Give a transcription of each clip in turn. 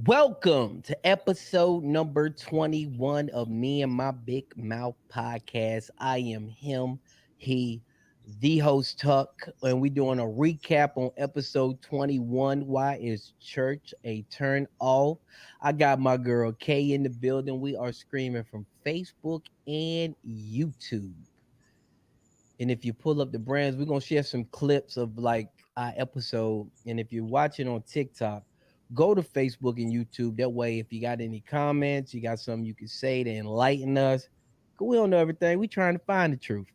Welcome to episode number 21 of Me and My Big Mouth podcast. I am him, he, the host Tuck, and we're doing a recap on episode 21. Why is church a turn off? I got my girl Kay in the building. We are screaming from Facebook and YouTube. And if you pull up the brands, we're gonna share some clips of like our episode. And if you're watching on TikTok, go to Facebook and YouTube. That way, if you got any comments, you got something you can say to enlighten us. 'Cause we don't know everything. We trying to find the truth.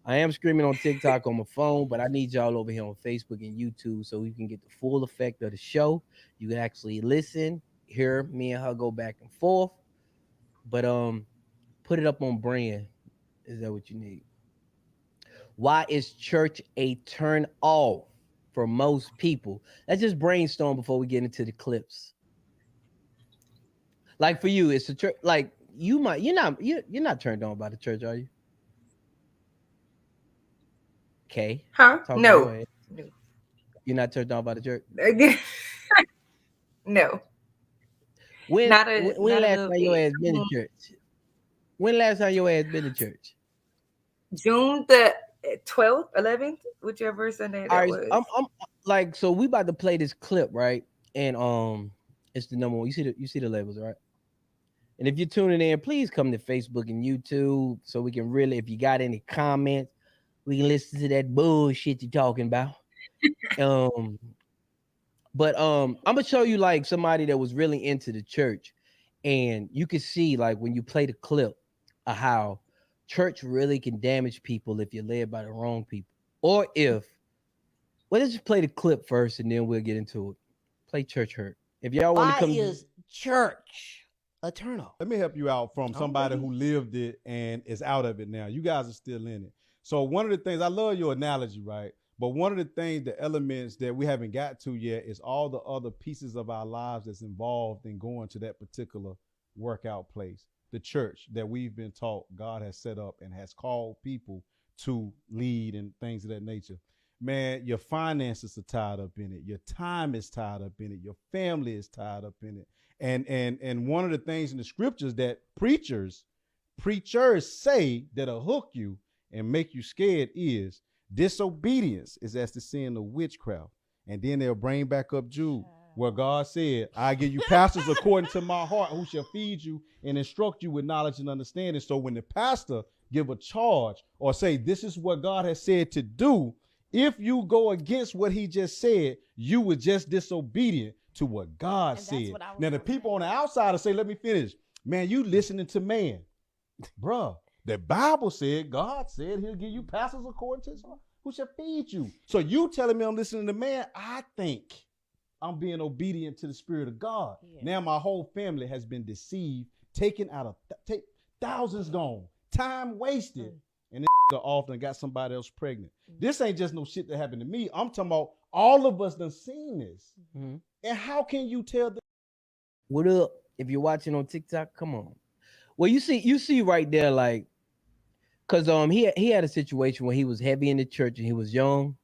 I am screaming on TikTok on my phone, but I need y'all over here on Facebook and YouTube so you can get the full effect of the show. You can actually listen, hear me and her go back and forth. But put it up on brand. Is that what you need? Why is church a turn off for most people? Let's just brainstorm before we get into the clips. Like for you, it's a church. Like you're not turned on by the church, are you? Okay, Huh? talking to your No. head. No. You're not turned on by the church. No. When Not when a last little time your bit. ass been to church? When last time your ass been to church? June the 12th, 11th, whichever Sunday All that right, was. I'm like so we about to play this clip, right? And it's the number one. You see the labels, right? And if you're tuning in, please come to Facebook and YouTube so we can really, if you got any comments, we can listen to that bullshit you're talking about. Um, but I'm gonna show you like somebody that was really into the church, and you can see like when you play the clip of how church really can damage people if you're led by the wrong people, or if well, let's just play the clip first and then we'll get into it. Play church hurt. If y'all want to Why come, is church a turnoff? Let me help you out from somebody okay. who lived it and is out of it now. You guys are still in it. So one of the things, I love your analogy, right? But one of the things, the elements that we haven't got to yet is all the other pieces of our lives that's involved in going to that particular workout place. The church that we've been taught God has set up and has called people to lead and things of that nature. Man, your finances are tied up in it. Your time is tied up in it. Your family is tied up in it. And one of the things in the scriptures that preachers say that'll hook you and make you scared is disobedience is as the sin of witchcraft. And then they'll bring back up Jude, where God said, I give you pastors according to my heart who shall feed you and instruct you with knowledge and understanding. So when the pastor give a charge or say, this is what God has said to do, if you go against what he just said, you were just disobedient to what God said. Now, the people on the outside will say, let me finish. Man, you listening to man. Bruh, the Bible said, God said he'll give you pastors according to his heart who shall feed you. So you telling me I'm listening to man, I think I'm being obedient to the Spirit of God. Yeah. Now my whole family has been deceived, taken out of thousands gone, time wasted. And this often got somebody else pregnant. This ain't just no shit that happened to me. I'm talking about all of us done seen this. And how can you tell the What up? If you're watching on TikTok, come on. Well, you see right there, like, cause he had a situation where he was heavy in the church and he was young,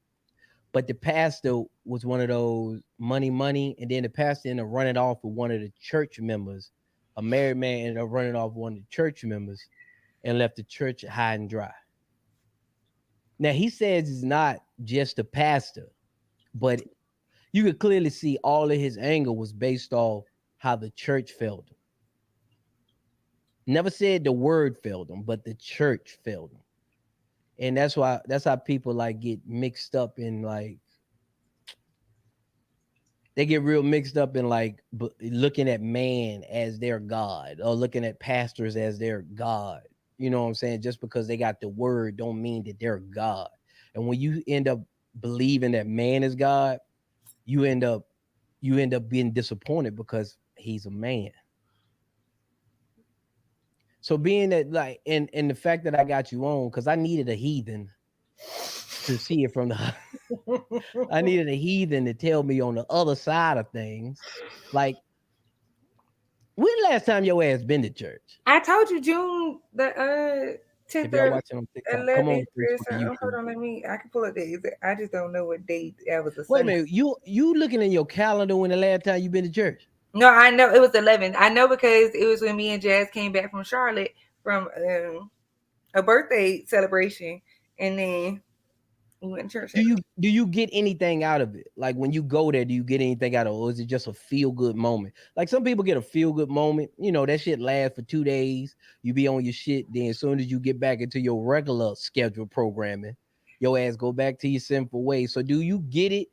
but the pastor was one of those money, and then the pastor ended up running off with one of the church members. A married man ended up running off with one of the church members and left the church high and dry. Now he says it's not just the pastor, but you could clearly see all of his anger was based off how the church failed him. Never said the word failed him, but the church failed him. And that's how people like get mixed up in like they get real mixed up in like looking at man as their God or looking at pastors as their God. You know what I'm saying? Just because they got the word don't mean that they're God. And when you end up believing that man is God, you end up being disappointed because he's a man. So being that like and the fact that I got you on, because I needed a heathen to see it from the I needed a heathen to tell me on the other side of things. Like, when last time your ass been to church? I told you June the If 10th y'all or watching on TikTok, come on 11th or Facebook and something. Hold YouTube. on, I can pull up the exact. I just don't know what date that was a Wait a Sunday. minute, you looking in your calendar when the last time you been to church? No, I know it was 11th. I know because it was when me and Jazz came back from Charlotte from a birthday celebration, and then we went to church. Do you get anything out of it? Like when you go there, do you get anything out of it, or is it just a feel good moment? Like some people get a feel good moment, that shit lasts for 2 days. You be on your shit, then as soon as you get back into your regular scheduled programming, your ass go back to your sinful ways. So do you get it?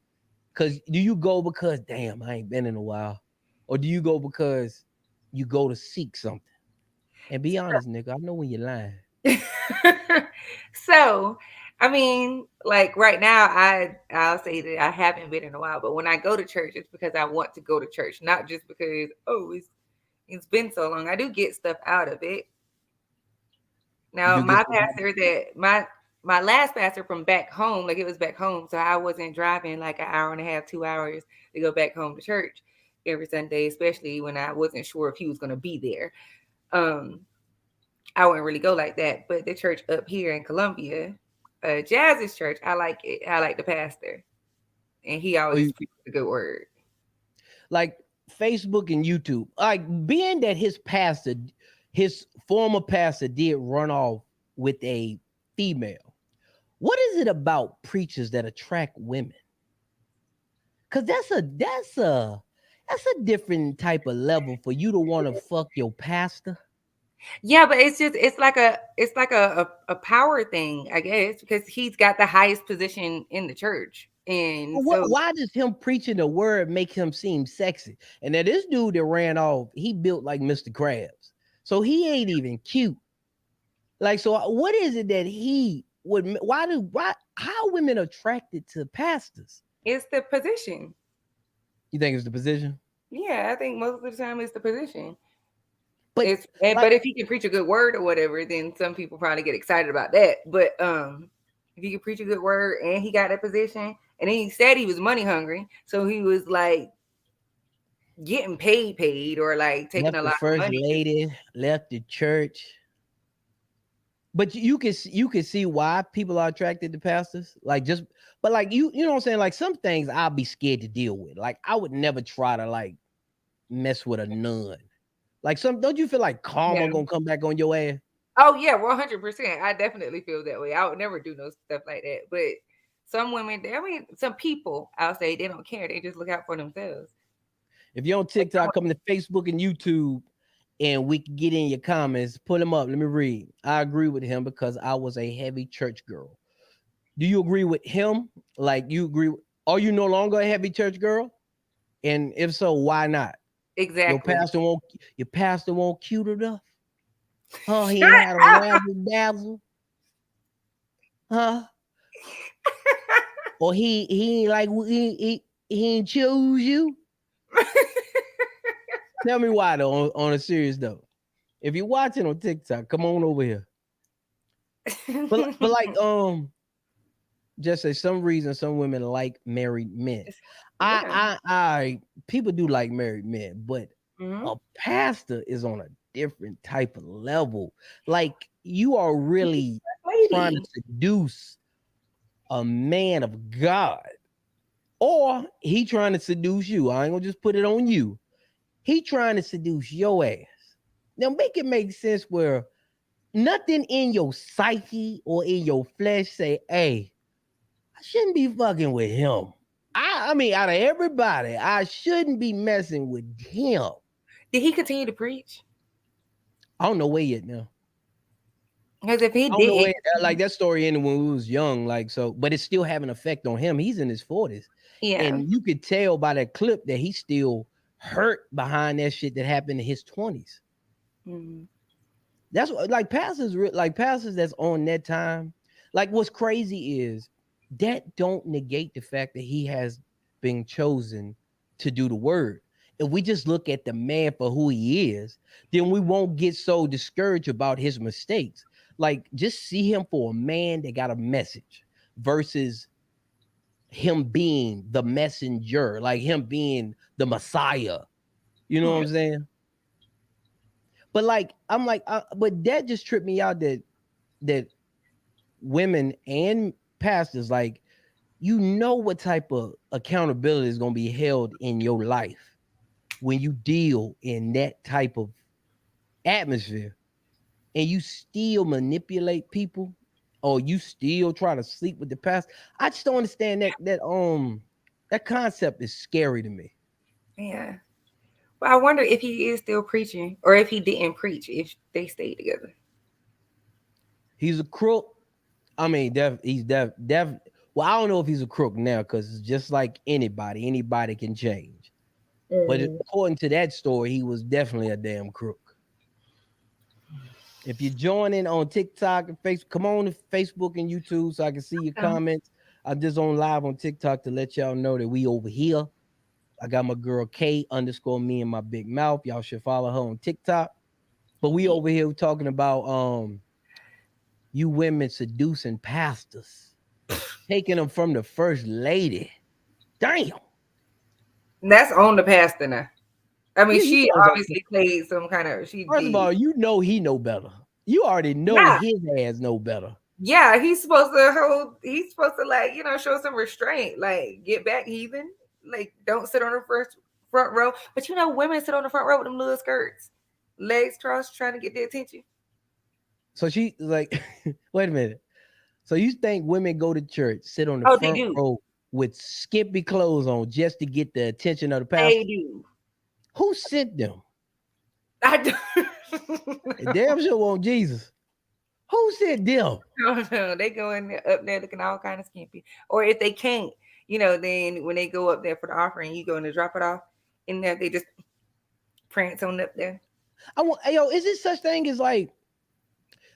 Do you go because damn, I ain't been in a while, or do you go because you go to seek something? And be honest, nigga, I know when you're lying. So, I mean, like right now, I'll say that I haven't been in a while, but when I go to church, it's because I want to go to church, not just because it's been so long. I do get stuff out of it. Now, You do my get pastor my last pastor from back home, like it was back home, so I wasn't driving like an hour and a half, 2 hours to go back home to church every Sunday, especially when I wasn't sure if he was going to be there. I wouldn't really go like that. But the church up here in Columbia, Jazz's church, I like it. I like the pastor, and he always preaches a good word. like Facebook and YouTube, like being that his former pastor did run off with a female. What is it about preachers that attract women? Cause that's a different type of level for you to want to fuck your pastor. Yeah, but it's like a power thing, I guess, because he's got the highest position in the church, and so Why does him preaching the word make him seem sexy? And then this dude that ran off, he built like Mr. Krabs, so he ain't even cute. Like, so what is it that he would? Why? How women attracted to pastors? it's the position. You think it's the position? Yeah, I think most of the time it's the position. But But if he can preach a good word or whatever, then some people probably get excited about that. But if he can preach a good word and he got that position, and then he said he was money hungry, so he was like getting paid or like taking left a the lot of first money. lady, left the church. But you can see why people are attracted to pastors. But like you know what I'm saying. Like some things I'll be scared to deal with. Like I would never try to like mess with a nun. Like don't you feel like karma Yeah. gonna come back on your ass? Oh yeah, 100%. I definitely feel that way. I would never do no stuff like that. But some women, I mean, some people, I'll say they don't care. They just look out for themselves. If you're on TikTok, come to Facebook and YouTube, and we can get in your comments. Put them up. Let me read. I agree with him because I was a heavy church girl. Do you agree with him? Like you agree? Are you no longer a heavy church girl? And if so, why not? Exactly. Your pastor won't cute enough? Huh? He Shut ain't had a up. razzle dazzle? Huh? Or he ain't like he ain't choose you? Tell me why though, on a serious note. If you're watching on TikTok, come on over here. But like just say some reason some women like married men. Yeah. I people do like married men, but Mhm. a pastor is on a different type of level. Like you are really trying to Lady. seduce a man of God, or he trying to seduce you. I ain't gonna just put it on you. He trying to seduce your ass. Now make it make sense where nothing in your psyche or in your flesh say, hey, I shouldn't be fucking with him. I mean, out of everybody, I shouldn't be messing with him. Did he continue to preach? I don't know where yet now. Because if he I don't know where did, like that story ended when we was young, like so, but it's still having an effect on him. He's in his 40s. yeah. And you could tell by that clip that he's still hurt behind that shit that happened in his 20s. Mhm. That's what like pastors that's on that time. Like what's crazy is that don't negate the fact that he has been chosen to do the word. If we just look at the man for who he is, then we won't get so discouraged about his mistakes. Like just see him for a man that got a message versus him being the messenger, like him being the Messiah. You know what I'm saying? But like, I'm like, but that just tripped me out that that women and pastors, like, you know what type of accountability is going to be held in your life when you deal in that type of atmosphere, and you still manipulate people, or you still try to sleep with the pastor. I just don't understand that concept is scary to me. Yeah. But I wonder if he is still preaching or if he didn't preach if they stayed together. He's a crook. I mean, he's def. Well, I don't know if he's a crook now, because it's just like anybody can change. But according to that story, he was definitely a damn crook. If you're joining on TikTok and Facebook, come on to Facebook and YouTube so I can see your comments. I'm just on live on TikTok to let y'all know that we over here. I got my girl K_me and my big mouth. Y'all should follow her on TikTok. But we over here talking about you women seducing pastors, taking them from the first lady. Damn. That's on the pastor now. I mean, Yeah, she you know obviously played some kind of. First of all, you know he know better. You already know his ass know better. Yeah, he's supposed to hold. He's supposed to, like, show some restraint. Like, get back, heathen. Like, don't sit on the front row. But women sit on the front row with them little skirts, legs crossed, trying to get their attention. So she like, wait a minute. So you think women go to church, sit on the front row with skimpy clothes on just to get the attention of the pastor? They do. Who sent them? I do. They damn sure want Jesus. Who sent them? No, they go in there, up there looking all kind of skimpy. Or if they can't, then when they go up there for the offering, you go in to drop it off in there, they just prance on up there. Is it such thing as like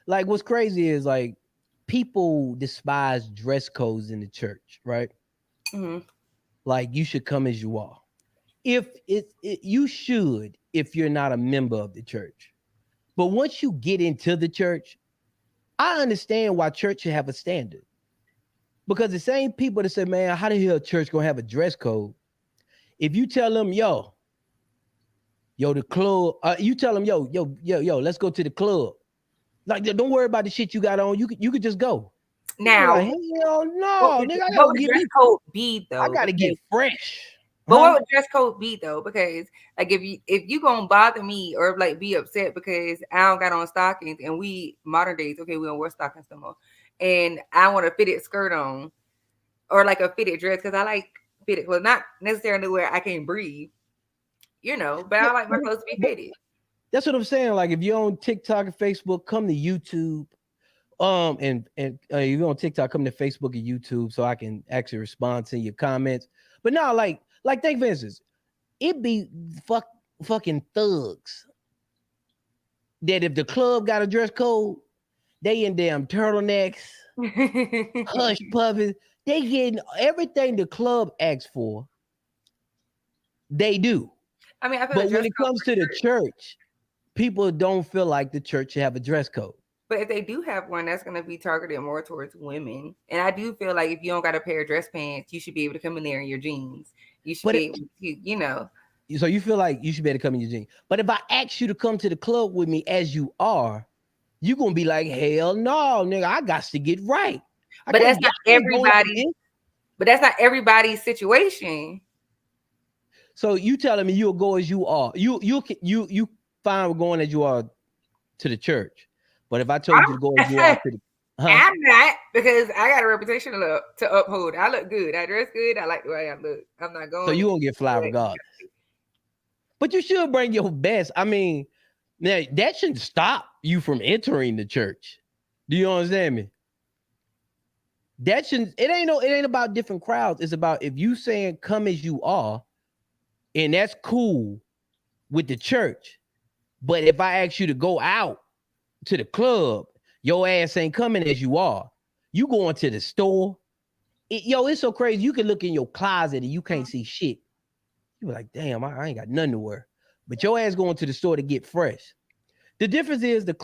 what's crazy is like people despise dress codes in the church, right? Mm-hmm. Like, you should come as you are. If you should, if you're not a member of the church. But once you get into the church, I understand why church should have a standard. Because the same people that say, man, how the hell church gonna have a dress code? If you tell them, yo, the club, you tell them, yo, let's go to the club. Like, don't worry about the shit you got on. You could just go. Now, like, hell no, nigga, what would dress code be though? I gotta get fresh. But what would dress code be though? Because like if you gonna bother me or like be upset because I don't got on stockings, and we modern days, okay, we don't wear stockings no more, and I want a fitted skirt on or like a fitted dress, because I like fitted, well, not necessarily where I can't breathe, but I like my clothes to be fitted. That's what I'm saying. Like, if you're on TikTok and Facebook, come to YouTube. And if you're on TikTok, come to Facebook and YouTube so I can actually respond to your comments. But no, like think for instance, it be fucking thugs that if the club got a dress code, they in damn turtlenecks, hush puppies, they getting everything the club asks for. They do. I mean, but when it comes to the church, people don't feel like the church should have a dress code. But if they do have one, that's going to be targeted more towards women. And I do feel like if you don't got a pair of dress pants, you should be able to come in there in your jeans. You should be able to, So you feel like you should be able to come in your jeans. But if I ask you to come to the club with me as you are, you're going to be like, hell no, nigga, I got to get right. But that's not everybody. But that's not everybody's situation. So you telling me you'll go as you are. You fine with going as you are to the church. But if I told you to go as you are to the I'm not, because I got a reputation to uphold. I look good. I dress good. I like the way I look. I'm not going. So you won't get fly regardless. But you should bring your best. I mean, now that shouldn't stop you from entering the church. Do you understand me? That shouldn't. It ain't about different crowds. It's about if you saying come as you are, and that's cool with the church. But if I ask you to go out to the club, your ass ain't coming as you are. You going to the store. It's so crazy. You can look in your closet and you can't see shit. You be like, damn, I ain't got nothing to wear. But your ass going to the store to get fresh. The difference is let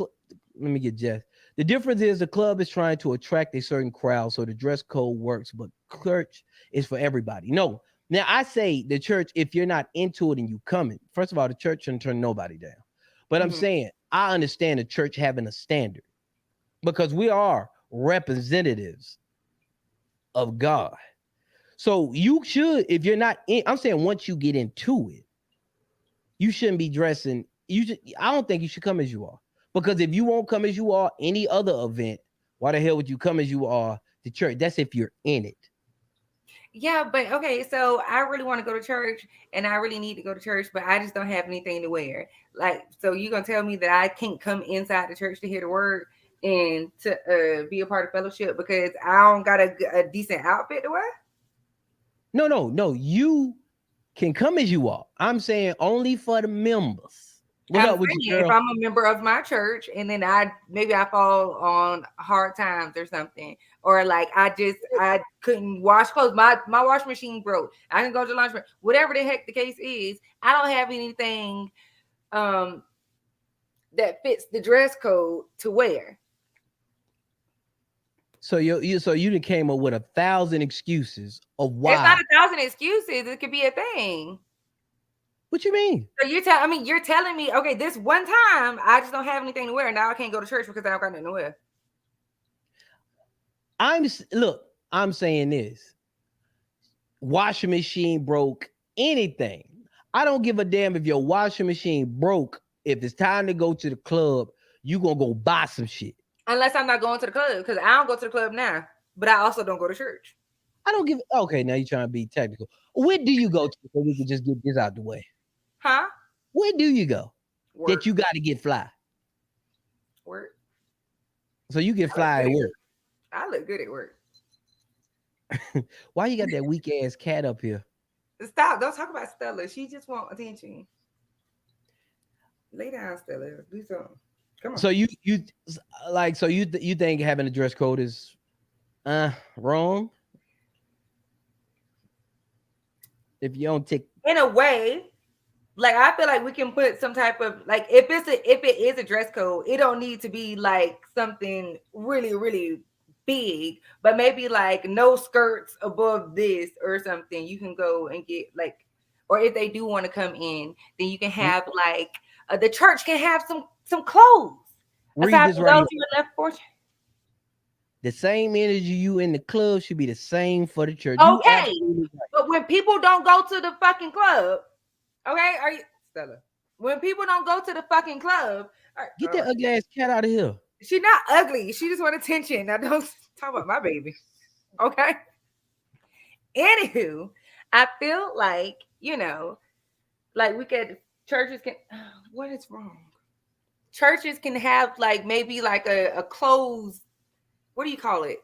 me get Jess. The difference is the club is trying to attract a certain crowd, so the dress code works, but church is for everybody. No. Now, I say the church, if you're not into it and you coming, first of all, the church shouldn't turn nobody down. But I'm saying, I understand the church having a standard. because we are representatives of God. So you should, if you're not in, I'm saying once you get into it, you shouldn't be dressing. I don't think you should come as you are. Because if you won't come as you are any other event, why the hell would you come as you are to church? That's if you're in it. Yeah, but okay, so I really want to go to church and I really need to go to church, but I just don't have anything to wear. Like, so you're gonna tell me that I can't come inside the church to hear the word and to be a part of fellowship because I don't got a decent outfit to wear? No. You can come as you are. I'm saying only for the members. What I'm up with saying, you, girl? if I'm a member of my church and then I fall on hard times or something, or like I couldn't wash clothes, my washing machine broke, I can go to the laundry, whatever the heck the case is, I don't have anything that fits the dress code to wear. So you done came up with 1,000 excuses of why. It's not 1,000 excuses. It could be a thing. What you mean? So you're telling me, okay, this one time I just don't have anything to wear. Now I can't go to church because I don't got nothing to wear. I'm saying this. Washing machine broke, anything. I don't give a damn if your washing machine broke. If it's time to go to the club, you gonna go buy some shit. Unless I'm not going to the club, because I don't go to the club now, but I also don't go to church. I don't give. Okay, now you're trying to be technical. Where do you go to so we can just get this out the way? Huh? Where do you go Work. that you got to get fly? Work. So you get fly at work. I look good at work. Why you got that weak ass cat up here? Stop! Don't talk about Stella. She just want attention. Lay down, Stella. Do something. Come on. So you think having a dress code is wrong? If you don't take, in a way, like I feel like we can put some type of like if it is a dress code, it don't need to be like something really, really big, but maybe like no skirts above this or something. You can go and get like, or if they do want to come in, then you can have like the church can have some clothes. Read this right here. Left portion. The same energy you in the club should be the same for the church. Okay, but when people don't go to the fucking club, okay, are you Stella? When people don't go to the fucking club, get that ugly ass cat out of here. She's not ugly. She just want attention. Now don't talk about my baby. Okay. Anywho, I feel like, like churches can, what is wrong? Churches can have like maybe like a clothes, what do you call it?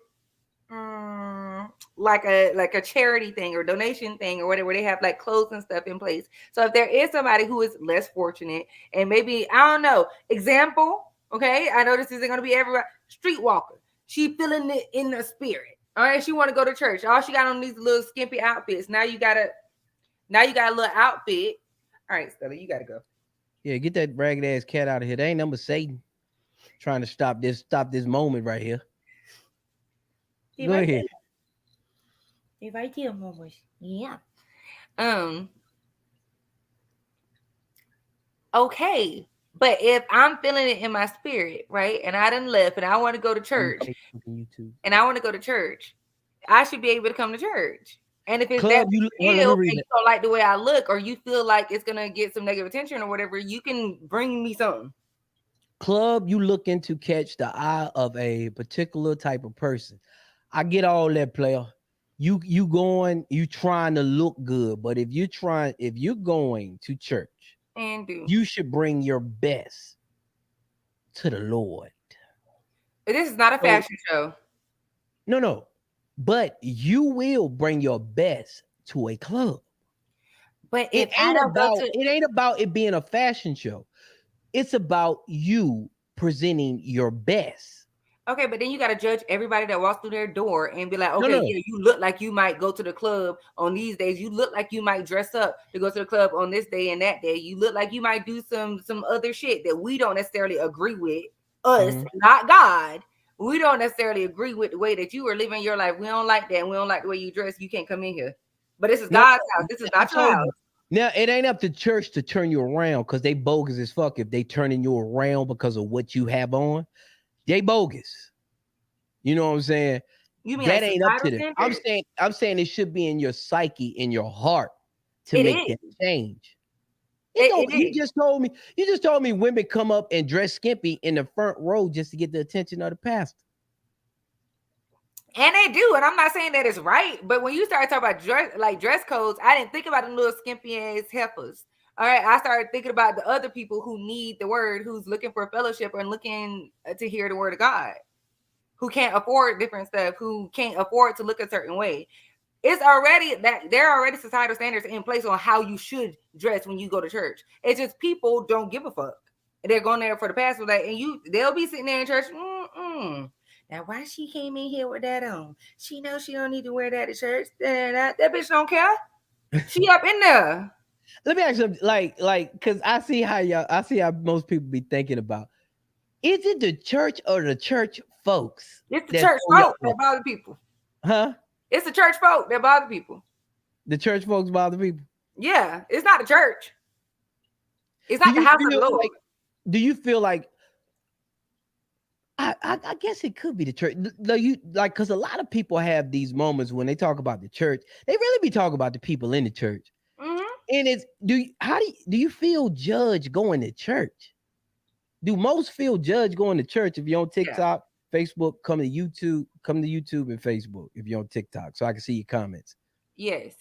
Like a charity thing or donation thing or whatever. They have like clothes and stuff in place. So if there is somebody who is less fortunate and maybe, I don't know, example, okay, I know this isn't going to be everybody, streetwalker. She feeling it in the spirit. All right, she want to go to church. All she got on these little skimpy outfits. Now you got a little outfit. All right, Stella, you got to go. Yeah, get that ragged ass cat out of here. They ain't number Satan trying to stop this moment right here. Go ahead. If I tell Mama, yeah. Okay, but if I'm feeling it in my spirit, right, and I done left, and I want to go to church, I should be able to come to church. And if it's that you don't like the way I look, or you feel like it's gonna get some negative attention or whatever, you can bring me something. Club, you looking to catch the eye of a particular type of person. I get all that, player. You trying to look good, but if you're going to church, you should bring your best to the Lord. This is not a fashion show. No. But you will bring your best to a club. But it ain't about it being a fashion show. It's about you presenting your best. Okay, but then you got to judge everybody that walks through their door and be like, okay, yeah, you look like you might go to the club on these days. You look like you might dress up to go to the club on this day and that day. You look like you might do some other shit that we don't necessarily agree with. Us, not God. We don't necessarily agree with the way that you are living your life. We don't like that. And we don't like the way you dress. You can't come in here. But this is God's house. This is not your house. Now, it ain't up to church to turn you around because they bogus as fuck if they turning you around because of what you have on. They bogus. You know what I'm saying? You mean That like ain't up to societal them. standards? I'm saying it should be in your psyche, in your heart, to It make that is. change. It don't. It You is. just told me women come up and dress skimpy in the front row just to get the attention of the pastor. And they do, and I'm not saying that it's right, but when you start talking about dress codes, I didn't think about the little skimpy ass heifers. All right, I started thinking about the other people who need the word, who's looking for fellowship and looking to hear the word of God, who can't afford different stuff, who can't afford to look a certain way. It's already that there are already societal standards in place on how you should dress when you go to church. It's just people don't give a fuck. And they're going there for the pastor, like, and they'll be sitting there in church. Now, why she came in here with that on? She knows she don't need to wear that to church. That bitch don't care. She up in there. Let me ask you, because I see how most people be thinking about. Is it the church or the church folks? It's the church folk that bother people. Huh? It's the church folk that bother people. The church folks bother people. Yeah, it's not the church. It's not the house of the Lord. Do you feel like? I guess it could be the church. Because a lot of people have these moments when they talk about the church, they really be talking about the people in the church. Mm-hmm. And do you feel judged going to church? Do most feel judged going to church? If you're on TikTok, Facebook, come to YouTube and Facebook if you're on TikTok, so I can see your comments. Yes,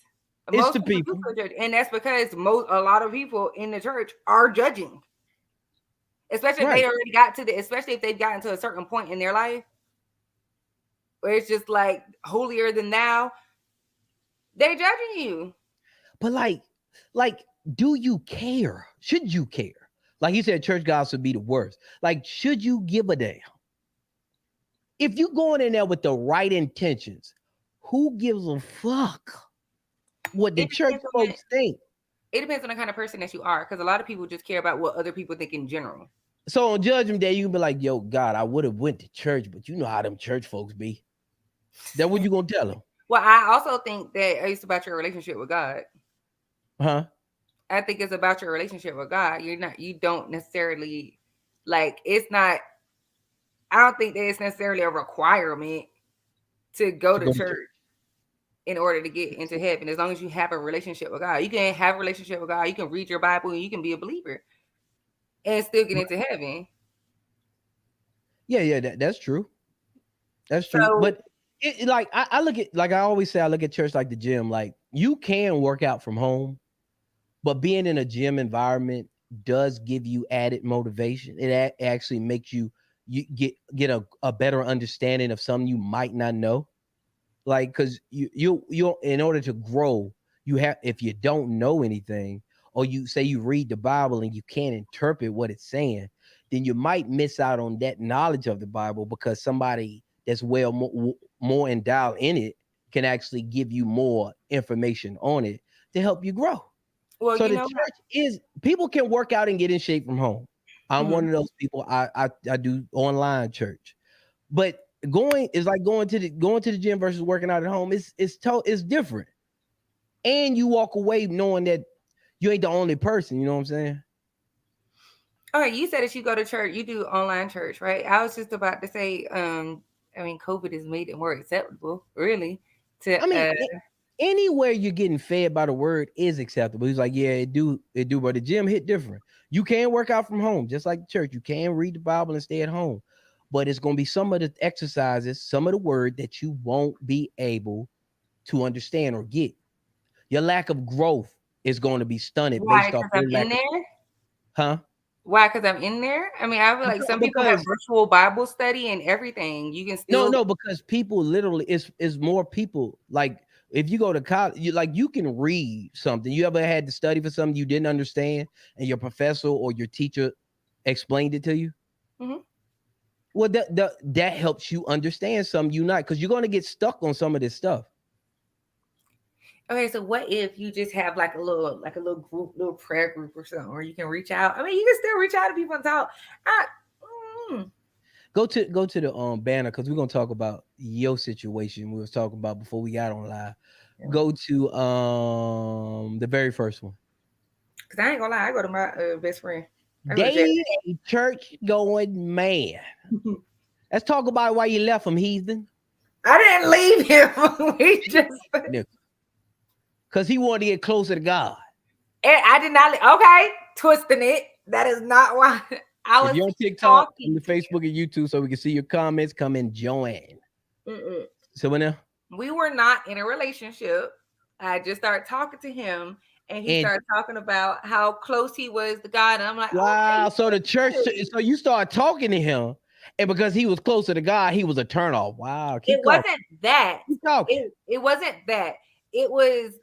it's the people, and that's because a lot of people in the church are judging. Especially if they already especially if they've gotten to a certain point in their life where it's just like holier than thou, they're judging you. But like, do you care? Should you care? Like you said, church gossip would be the worst. Like, should you give a damn? If you going in there with the right intentions, who gives a fuck what the church folks think? It depends on the kind of person that you are, because a lot of people just care about what other people think in general. So on Judgment Day, you can be like, yo, God, I would have went to church, but you know how them church folks be. That's what you gonna tell them. Well, I also think that it's about your relationship with God. Huh? I think it's about your relationship with God. You don't necessarily, like, it's not, I don't think that it's necessarily a requirement to go to church in order to get into heaven. As long as you have a relationship with God, you can have a relationship with God. You can read your Bible and you can be a believer and still get into heaven. Yeah, that's true. That's true. So, but I look at, like I always say, I look at church like the gym. Like, you can work out from home, but being in a gym environment does give you added motivation. It actually makes you get a better understanding of something you might not know. Like, because you in order to grow, you have, if you don't know anything, or you say you read the Bible and you can't interpret what it's saying, then you might miss out on that knowledge of the Bible, because somebody that's more endowed in it can actually give you more information on it to help you grow. Well, so the church is, people can work out and get in shape from home. I'm one of those people. I do online church, but going is like going to the gym versus working out at home. It's different, and you walk away knowing that you ain't the only person. You know what I'm saying? All right, you said that you go to church, you do online church, right? I was just about to say, I mean, COVID has made it more acceptable, really. Anywhere you're getting fed by the word is acceptable. He's like, yeah, it do, but the gym hit different. You can work out from home, just like the church. You can read the Bible and stay at home, but it's going to be some of the exercises, some of the word that you won't be able to understand or get. Your lack of growth is going to be stunted. Why? Because I'm in there? Huh? Why? Because I'm in there? I mean, I feel like some people have virtual Bible study and everything. You can still... No, because people literally, it's more people. Like, if you go to college, you can read something. You ever had to study for something you didn't understand and your professor or your teacher explained it to you? Mm-hmm. Well, that helps you understand something you not, because you're going to get stuck on some of this stuff. Okay, so what if you just have like a little group, little prayer group or something, where you can reach out? I mean, you can still reach out to people and talk. Go to the banner, because we're gonna talk about your situation we was talking about before we got on live. Yeah. Go to the very first one. Because I ain't gonna lie, I go to my best friend. They a church going man. Let's talk about why you left him, heathen. I didn't leave him. We just Because he wanted to get closer to God. I did not. Okay, twisting it. That is not why I was. If you're on TikTok, talking on the Facebook and YouTube, so we can see your comments, come and join. Mm-mm. So when We were not in a relationship. I just started talking to him, and he started talking about how close he was to God. And I'm like, wow, okay, so the church, so you start talking to him, and because he was closer to God, he was a turnoff. Wow, it wasn't that. Keep talking. It wasn't that. It was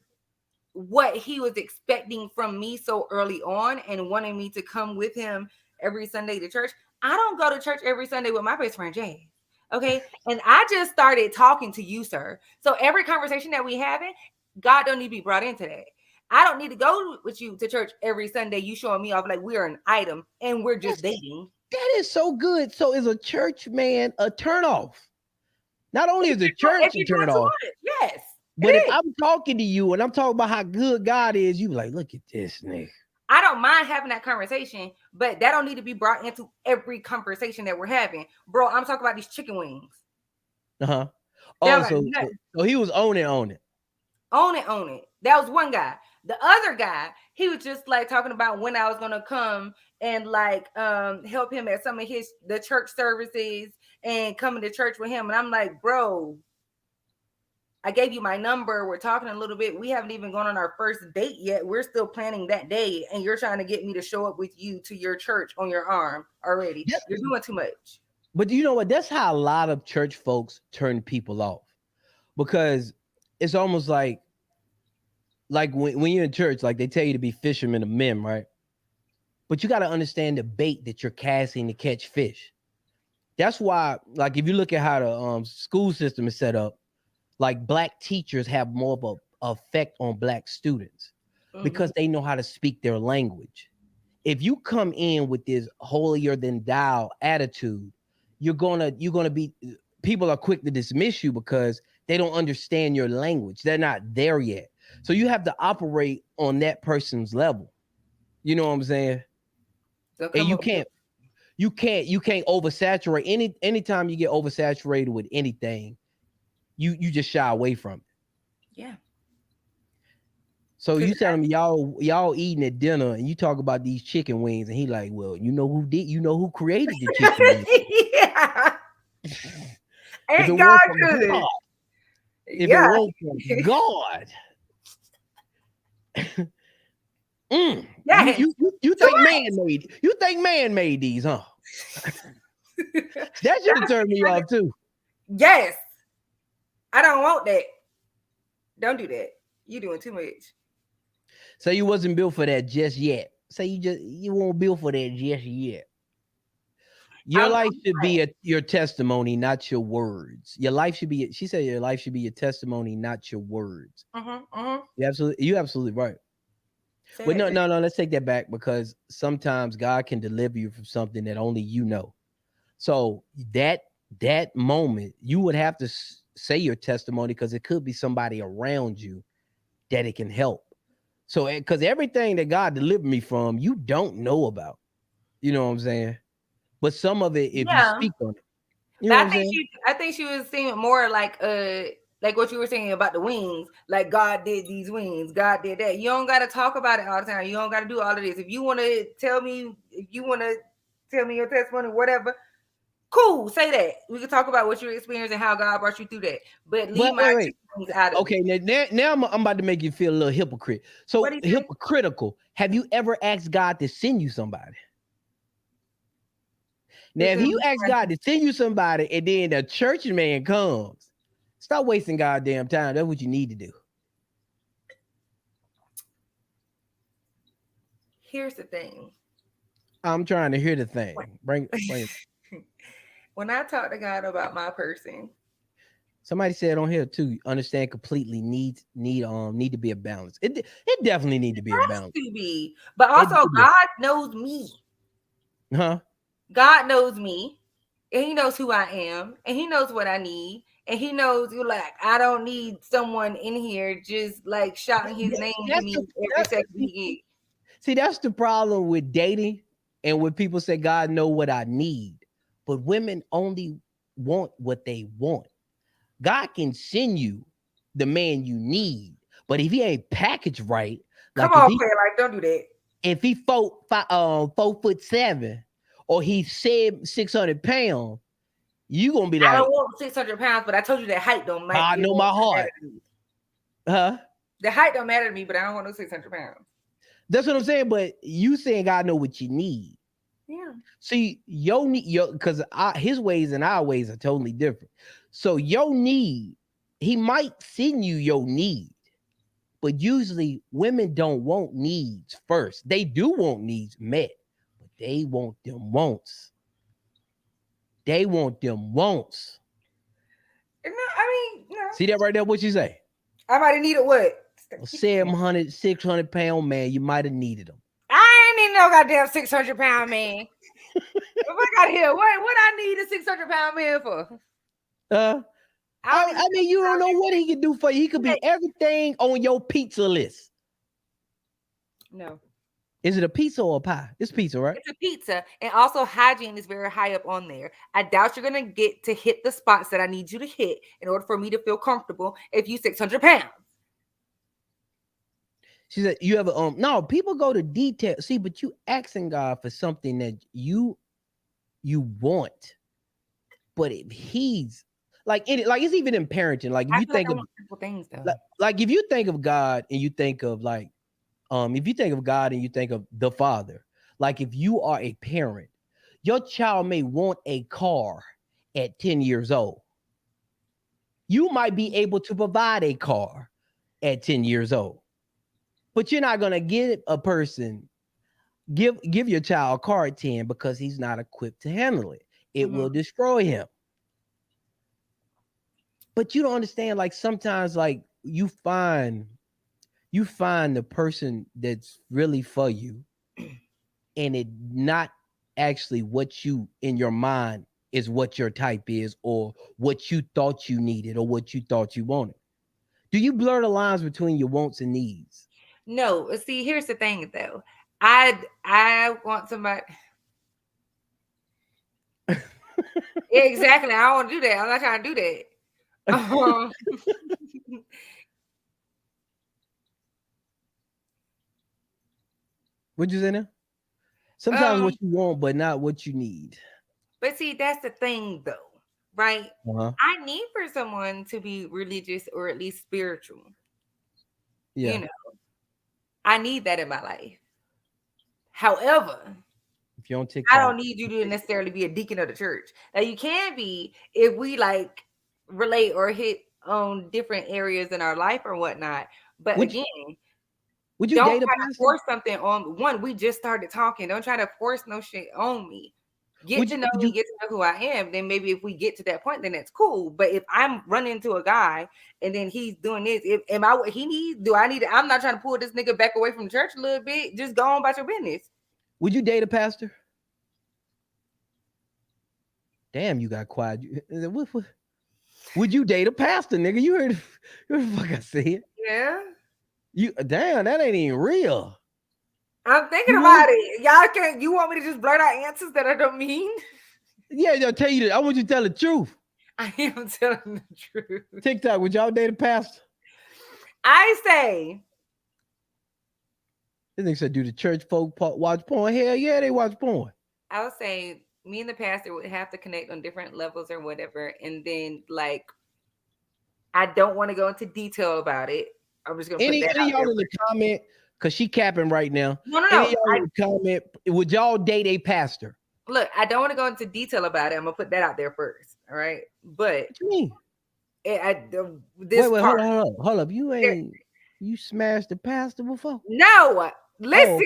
what he was expecting from me so early on and wanting me to come with him every Sunday to church. I don't go to church every Sunday with my best friend Jay. Okay. And I just started talking to you, sir. So every conversation that we having, God don't need to be brought into that. I don't need to go with you to church every Sunday. You showing me off like we're an item and we're just dating. That is so good. So is a church man a turnoff? Not only is the church a turnoff, yes. but if I'm talking to you and I'm talking about how good God is, you be like, look at this nigga. I don't mind having that conversation, but that don't need to be brought into every conversation that we're having. Bro, I'm talking about these chicken wings. Uh-huh. Oh, so he was on it. Own it. That was one guy. The other guy, he was just like talking about when I was gonna come and like help him at some of the church services and coming to church with him. And I'm like, bro, I gave you my number. We're talking a little bit. We haven't even gone on our first date yet. We're still planning that day. And you're trying to get me to show up with you to your church on your arm already. Yeah. You're doing too much. But you know what? That's how a lot of church folks turn people off. Because it's almost like when you're in church, like they tell you to be fishermen of men, right? But you got to understand the bait that you're casting to catch fish. That's why, like, if you look at how the school system is set up, like black teachers have more of a effect on black students because they know how to speak their language. If you come in with this holier than thou attitude, you're gonna be, people are quick to dismiss you because they don't understand your language. They're not there yet. So you have to operate on that person's level. You know what I'm saying? And you can't oversaturate. Anytime you get oversaturated with anything, you just shy away from it. Yeah. So you telling me y'all eating at dinner and you talk about these chicken wings and he like, well, you know who created the chicken wings? Yeah. Ain't God good? If it won't from God. Yeah. You think man made these, huh? That should have turned me off too. Yes. I don't want that. Don't do that. You doing too much. So you wasn't built for that just yet. So you won't built for that just yet. Your life should be your testimony, not your words. Your life should be. She said your life should be your testimony, not your words. You're absolutely right. But no. Let's take that back because sometimes God can deliver you from something that only you know. So that moment, you would have to say your testimony because it could be somebody around you that it can help. So because everything that God delivered me from, you don't know about. You know what I'm saying? But some of it, if you speak on it, you know I think she was saying more like what you were saying about the wings. Like God did these wings, God did that. You don't got to talk about it all the time. You don't got to do all of this. If you want to tell me your testimony, whatever. Cool, say that. We can talk about what you experienced and how God brought you through that. But leave my things out of okay, now I'm about to make you feel a little hypocrite. So hypocritical. Have you ever asked God to send you somebody? Now, if you ask God to send you somebody and then the church man comes, stop wasting goddamn time. That's what you need to do. Here's the thing. I'm trying to hear the thing. Bring it. When I talk to God about my person, somebody said on here too, understand completely need to be a balance. It definitely need to be a balance. To be, but also God knows me. Huh? God knows me, and He knows who I am, and He knows what I need, and He knows you like I don't need someone in here just like shouting His name to me every second he gets. See, that's the problem with dating, and when people say God know what I need. But women only want what they want. God can send you the man you need, but if he ain't packaged right, Come like on, Fairlife, don't do that. if he 4'7" or he said 600 pounds, you gonna be I like, don't want 600 pounds, but I told you that height don't matter. I know my heart, huh? The height don't matter to me, but I don't want no 600 pounds. That's what I'm saying. But you saying God know what you need. Yeah. See, your need, because his ways and our ways are totally different. So your need, he might send you your need, but usually women don't want needs first. They do want needs met, but they want them wants. They want them wants. No, I mean, no. See that right there? What you say? I might have needed what? 700, 600 pound man, you might have needed them. I ain't need no goddamn 600-pound man. If I got here, what I need a 600-pound man for? I mean, you don't know what he can do for you. He could be everything on your pizza list. No. Is it a pizza or a pie? It's pizza, right? It's a pizza. And also hygiene is very high up on there. I doubt you're going to get to hit the spots that I need you to hit in order for me to feel comfortable if you 600 pounds. She said, you have a, no, people go to detail. See, but you asking God for something that you want. But if he's like it's even in parenting. Like if you think of simple things though. Like if you think of God and you think of like, if you think of God and you think of the Father, like if you are a parent, your child may want a car at 10 years old. You might be able to provide a car at 10 years old, but you're not gonna give a person give your child a car at 10 because he's not equipped to handle it. It will destroy him. But you don't understand, like sometimes like you find the person that's really for you and it not actually what you in your mind is what your type is or what you thought you needed or what you thought you wanted. Do you blur the lines between your wants and needs? No, see, here's the thing though. I want somebody. Exactly. I don't want to do that. I'm not trying to do that. What'd you say now? Sometimes what you want, but not what you need. But see, that's the thing though, right? Uh-huh. I need for someone to be religious or at least spiritual. Yeah. You know, I need that in my life. However, if you don't take, I don't need you to necessarily be a deacon of the church. Now you can be if we like relate or hit on different areas in our life or whatnot. But would you don't try to force something on one. We just started talking. Don't try to force no shit on me. Get to know me, get to know who I am. Then maybe if we get to that point, then that's cool. But if I'm running into a guy and then he's doing this, am I what he needs? Do I need it? I'm not trying to pull this nigga back away from church a little bit. Just go on about your business. Would you date a pastor? Damn, you got quiet. Would you date a pastor, nigga? You heard the fuck I said. Yeah. Damn, that ain't even real. I'm thinking about it. Y'all can't. You want me to just blurt out answers that I don't mean? Yeah, I'll tell you. I want you to tell the truth. I am telling the truth. TikTok, would y'all date a pastor? I say. This nigga said, do the church folk watch porn? Hell yeah, they watch porn. I would say me and the pastor would have to connect on different levels or whatever. And then, like, I don't want to go into detail about it. I'm just gonna put that any y'all in the comment, because she capping right now. No. Any y'all in the comment, would y'all date a pastor? Look, I don't want to go into detail about it. I'm gonna put that out there first. All right. But what you mean? This wait, part, hold up. You smashed the pastor before? No. Listen,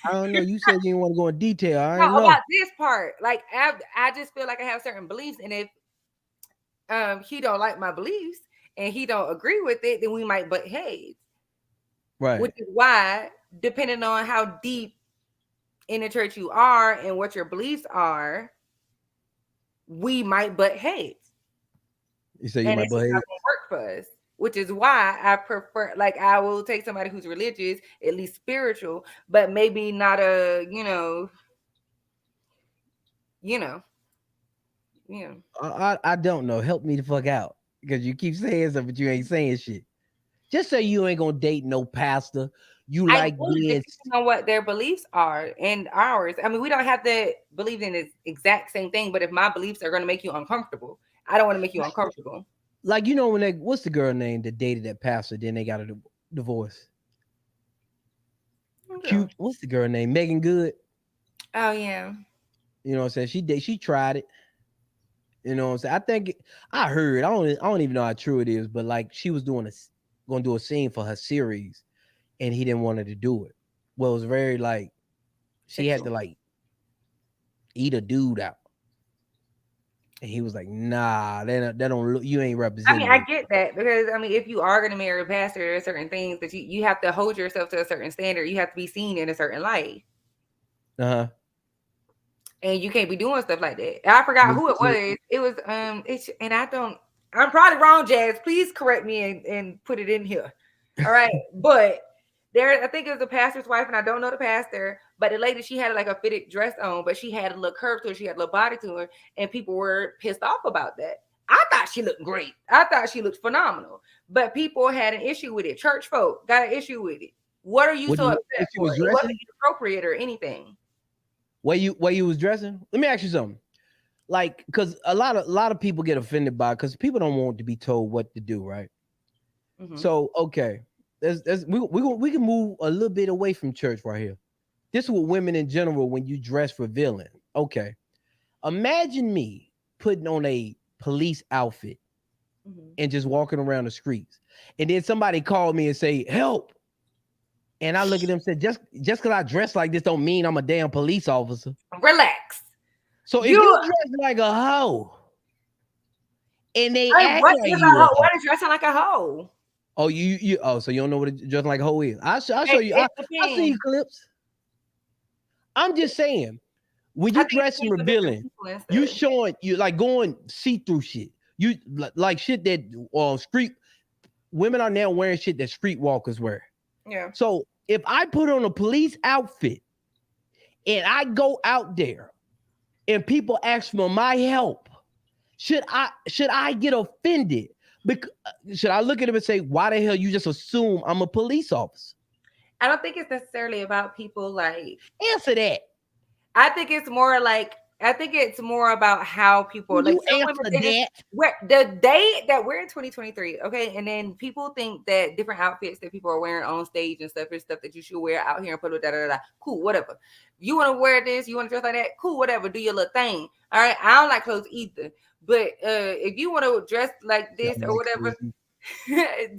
I don't know. You said you didn't want to go in detail. I no, know about this part. Like I just feel like I have certain beliefs, and if he don't like my beliefs and he don't agree with it, then we might butt heads. Right. Which is why, depending on how deep in the church you are and what your beliefs are, we might butt heads. You say you might butt heads? Not gonna work for us. Which is why I prefer, like, I will take somebody who's religious, at least spiritual, but maybe not a, Yeah. I don't know. Help me the fuck out because you keep saying something, but you ain't saying shit. Just say you ain't gonna date no pastor. You I like would, being depending on what their beliefs are and ours. I mean, we don't have to believe in the exact same thing, but if my beliefs are going to make you uncomfortable, I don't want to make you uncomfortable. like when they what's the girl name that dated that pastor? Then they got a divorce. Okay. Cute. What's the girl name? Megan Good. Oh yeah. You know what I'm saying? She tried it. You know what I'm saying? I think I heard. I don't even know how true it is, but like she was gonna do a scene for her series, and he didn't want her to do it. Well, it was very like she had to Sexual. like eat a dude out, and he was like, "Nah, that don't look. You ain't I representing mean, I me." get that because I mean, if you are going to marry a pastor, there are certain things that you have to hold yourself to a certain standard. You have to be seen in a certain light, Uh huh. and you can't be doing stuff like that. I forgot who it was. It was It's and I don't. I'm probably wrong, Jazz. Please correct me and put it in here. All right, but there, I think it was the pastor's wife, and I don't know the pastor, but the lady, she had like a fitted dress on, but she had a little curve to her, she had a little body to her, and people were pissed off about that. I thought she looked great. I thought she looked phenomenal, but people had an issue with it. Church folk got an issue with it. What are you What so way upset she for? was It wasn't dressing? inappropriate or anything. Way you was dressing? Let me ask you something. Like, because a lot of people get offended by because people don't want to be told what to do, right? Mhm. So okay, we can move a little bit away from church right here. This is what women in general when you dress revealing. Okay, imagine me putting on a police outfit Mhm. and just walking around the streets, and then somebody called me and say help, and I look at them and say just because I dress like this don't mean I'm a damn police officer. Relax. So if You you dress like a hoe and they Hey, act what like is a you a hoe? hoe, What is dressing like a hoe? oh you so you don't know what dressing like a hoe is? I'll show you. It I see depends. clips. I'm just saying when I you think it dress and depends on different revealing, people and you stuff. showing you like going see through shit. You like shit that street women are now wearing shit that street walkers wear. Yeah. So if I put on a police outfit and I go out there and people ask for my help, should I get offended? Because should I look at them and say, why the hell you just assume I'm a police officer? I don't think it's necessarily about people like Answer that. I think it's more about how people Will like you some women answer they just that? wear the day that we're in 2023, okay, and then people think that different outfits that people are wearing on stage and stuff is stuff that you should wear out here in public. Da da da. Cool, whatever. You want to wear this? You want to dress like that? Cool, whatever. Do your little thing. All right. I don't like clothes either, but if you want to dress like Yeah, this I'm or like, whatever, crazy.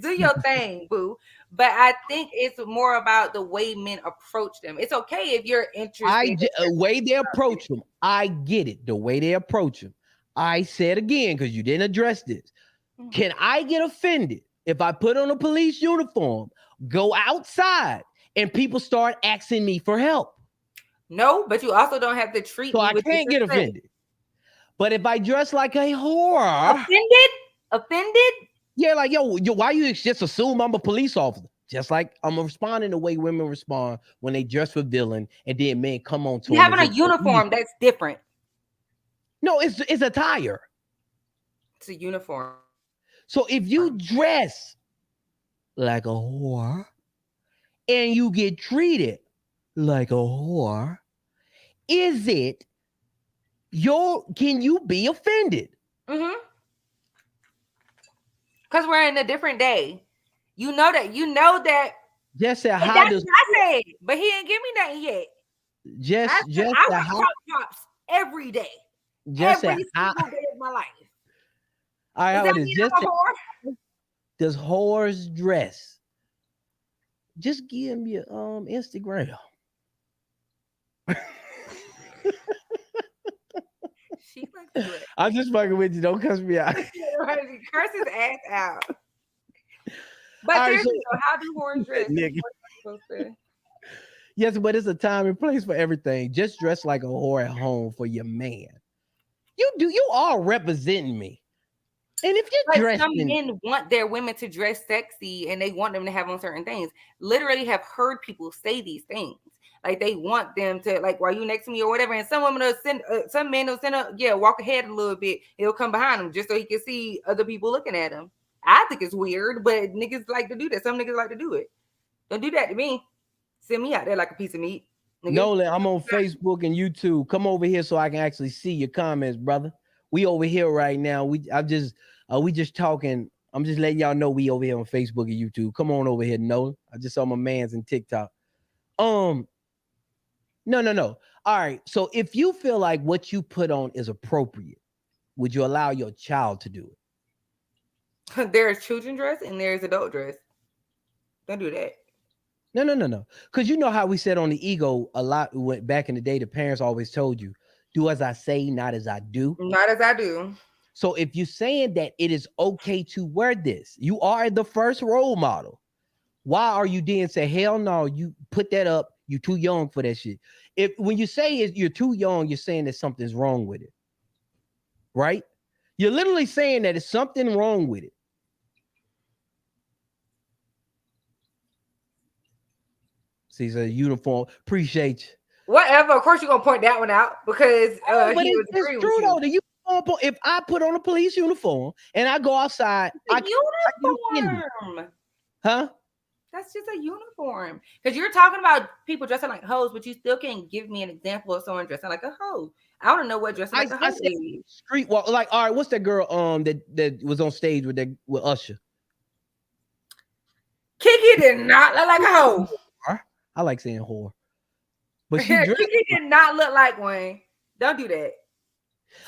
do your thing, boo. But I think it's more about the way men approach them. It's okay if you're interested. Way they approach them, I get it. The way they approach them. I said again because you didn't address this. Can I get offended if I put on a police uniform, go outside, and people start asking me for help? No, but you also don't have to treat So me I with can't get disrespect. offended. But if I dress like a whore, Offended. yeah, like yo, why you just assume I'm a police officer? Just like I'm responding the way women respond when they dress for villain, and then men come on to You them as having if a they're uniform evil. that's different. No, it's attire. It's a uniform. So if you dress like a whore and you get treated like a whore, is it can you be offended? Mm-hmm. Because we're in a different day. You know that. You know that. Just say And how that's does what I said. But he ain't give me nothing yet. I said just I say wear how crop tops every day. just say Every how single day of my life. all right, Does how that it is mean just I'm a say, whore? does whores dress? Just give me your Instagram. She likes to do it. I'm just fucking with you. Don't cuss me out. She curses his ass out. But All right, so seriously, though, how do whores dress? nigga. What are they supposed to- Yes, but it's a time and place for everything. Just dress like a whore at home for your man. You are representing me. And if you're But dressed some in men want their women to dress sexy and they want them to have on certain things. Literally have heard people say these things. Like they want them to, like, while you next to me or whatever. And some women will send, some men will send up, walk ahead a little bit. He'll come behind them just so he can see other people looking at him. I think it's weird, but niggas like to do that. Some niggas like to do it. Don't do that to me. Send me out there like a piece of meat. Nigga. Nolan, I'm on Facebook and YouTube. Come over here so I can actually see your comments, brother. We over here right now. We just talking. I'm just letting y'all know we over here on Facebook and YouTube. Come on over here, Nolan. I just saw my man's in TikTok. No. All right. So if you feel like what you put on is appropriate, would you allow your child to do it? There's children dress and there's adult dress. Don't do that. No. Because you know how we said on the ego a lot back in the day, the parents always told you, do as I say, not as I do. Not as I do. So if you're saying that it is okay to wear this, you are the first role model. Why are you then say, hell no, you put that up, you're too young for that shit. If when you say you're too young, you're saying that something's wrong with it. Right? You're literally saying that it's something wrong with it. See, so uniform. Appreciate you. Whatever. Of course, you're gonna point that one out because But he was it's agreeing true with though. you. The uniform. If I put on a police uniform and I go outside, I get offended. Uniform. Huh? That's just a uniform. Because you're talking about people dressing like hoes, but you still can't give me an example of someone dressing like a hoe. I want to know what dressing like a hoe is. Street walk. Like, all right, what's that girl that was on stage with Usher? Kiki did not look like a hoe. I like saying whore. But she Kiki did not look like one. Don't do that.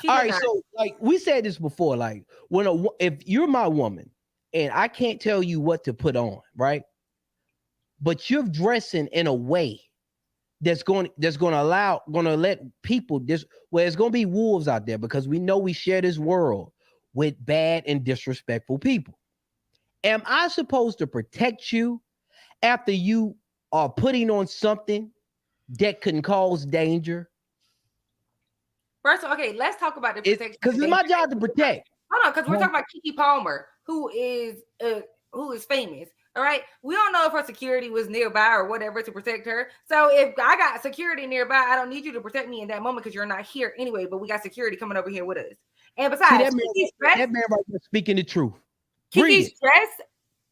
All right, so like we said this before, like if you're my woman and I can't tell you what to put on, right? But you're dressing in a way that's going to let people there's going to be wolves out there because we know we share this world with bad and disrespectful people. Am I supposed to protect you after you are putting on something that can cause danger? First, okay, let's talk about the protection. Because it's my job to protect. Hold on, because we're talking about Keke Palmer, who is famous. All right, we don't know if her security was nearby or whatever to protect her. So if I got security nearby, I don't need you to protect me in that moment because you're not here anyway. But we got security coming over here with us. And besides, that man right there speaking the truth. Kiki's dress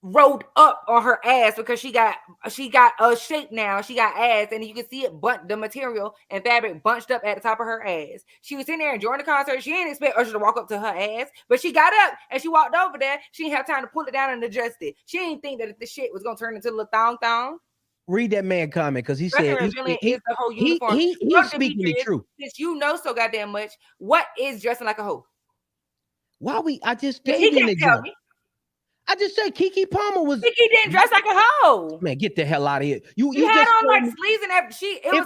rolled up on her ass because she got a shape now. She got ass, and you can see it the material and fabric bunched up at the top of her ass. She was sitting there enjoying the concert. She didn't expect Usher to walk up to her ass, but she got up and she walked over there. She didn't have time to pull it down and adjust it. She didn't think that the shit was gonna turn into a little thong. Read that man comment because he said he's speaking the truth. Since you know so goddamn much, what is dressing like a hoe? I just gave you an example. I just said Keke Palmer was. Keke didn't dress like a hoe. Man, get the hell out of here! You had just on like sleeves and everything. It was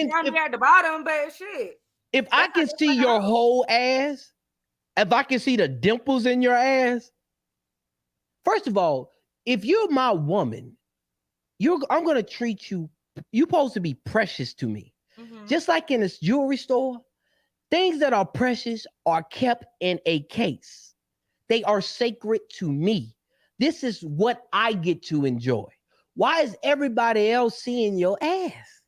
down here at the bottom, but shit. If I can see your whole ass, if I can see the dimples in your ass, first of all, if you're my woman, I'm gonna treat you. You're supposed to be precious to me, just like in this jewelry store. Things that are precious are kept in a case. They are sacred to me. This is what I get to enjoy. Why is everybody else seeing your ass?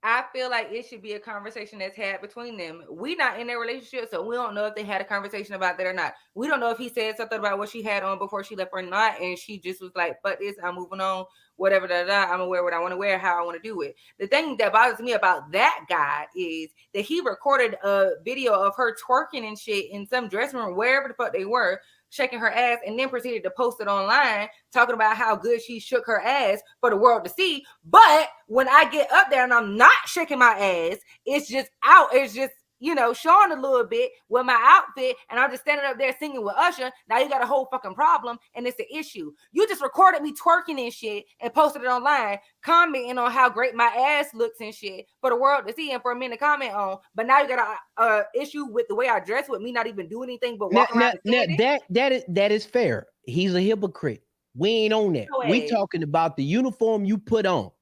I feel like it should be a conversation that's had between them. We're not in their relationship, so we don't know if they had a conversation about that or not. We don't know if he said something about what she had on before she left or not, and she just was like, "But this, I'm moving on, whatever, I'm gonna wear what I want to wear, how I want to do it." The thing that bothers me about that guy is that he recorded a video of her twerking and shit in some dressing room, wherever the fuck they were, shaking her ass, and then proceeded to post it online talking about how good she shook her ass for the world to see. But when I get up there and I'm not shaking my ass, it's just out. It's just, showing a little bit with my outfit, and I'm just standing up there singing with Usher. Now you got a whole fucking problem, and it's the issue. You just recorded me twerking and shit and posted it online, commenting on how great my ass looks and shit for the world to see and for men to comment on. But now you got a issue with the way I dress, with me not even doing anything but walking around. That is fair. He's a hypocrite. We ain't on that. We talking about the uniform you put on.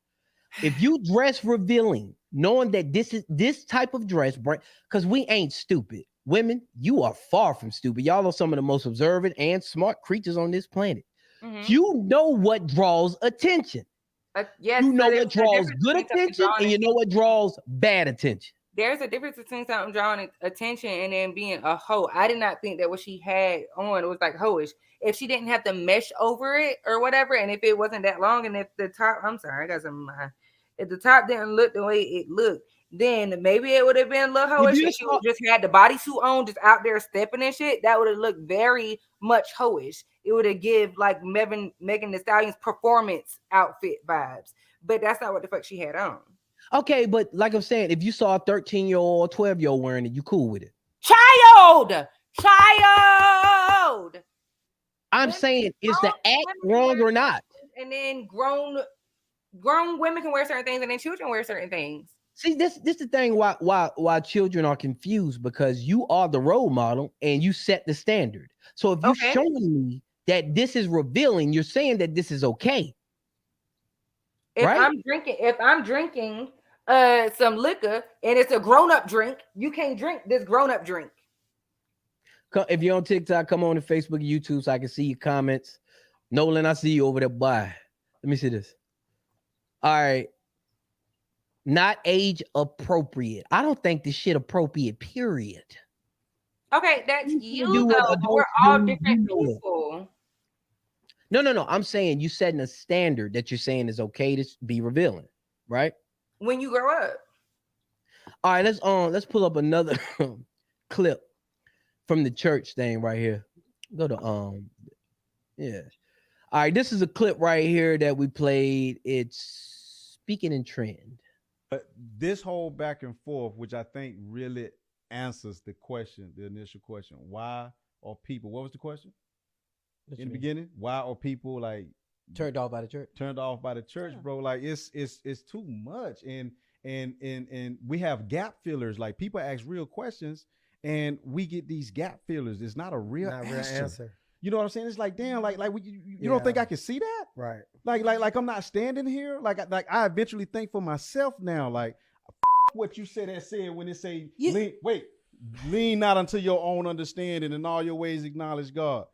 If you dress revealing, knowing that this type of dress, because we ain't stupid. Women, you are far from stupid. Y'all are some of the most observant and smart creatures on this planet. You know what draws attention. Yes, You know so what there's a draws difference good between something attention, drawing and you know what draws bad attention. There's a difference between something drawing attention and then being a hoe. I did not think that what she had on was like hoish. If she didn't have to mesh over it or whatever, and if it wasn't that long, and if the top, I'm sorry, I got some in my eye. If the top didn't look the way it looked, then maybe it would have been a little If hoish. you If she saw- just had the bodysuit on, just out there stepping and shit, that would have looked very much hoish. It would have give like Megan Thee Stallion's performance outfit vibes, but that's not what the fuck she had on. Okay, but like I'm saying, if you saw a 13-year-old or 12-year-old wearing it, you cool with it. Child. I'm Women- saying, is the women act can wrong wear or not? And then grown women can wear certain things, and then children wear certain things. See, this the thing why children are confused, because you are the role model and you set the standard. So if you're Okay. showing me that this is revealing, you're saying that this is okay. If Right? I'm drinking some liquor and it's a grown-up drink, you can't drink this grown-up drink. If you're on TikTok, come on to Facebook, YouTube, so I can see your comments. Nolan, I see you over there. Bye. Let me see this. All right. Not age appropriate. I don't think this shit appropriate, period. Okay, that's You you do what though. adults We're all do, different you know it. people. No. I'm saying you setting a standard that you're saying is okay to be revealing, right? When you grow up. All right, let's pull up another clip from the church thing right here. Go to yeah. All right, this is a clip right here that we played. It's speaking in trend. But this whole back and forth, which I think really answers the question, the initial question, why are people? What was the question in the beginning? Why are people like Turned off by the church. turned off by the church, bro? Like it's too much, and we have gap fillers. Like people ask real questions, and we get these gap fillers. It's not a real Not real answer. answer. You know what I'm saying? It's like damn, like you don't think I can see that? Right. Like I'm not standing here. Like I eventually think for myself now. Like what you said when it say lean not unto your own understanding, and all your ways acknowledge God.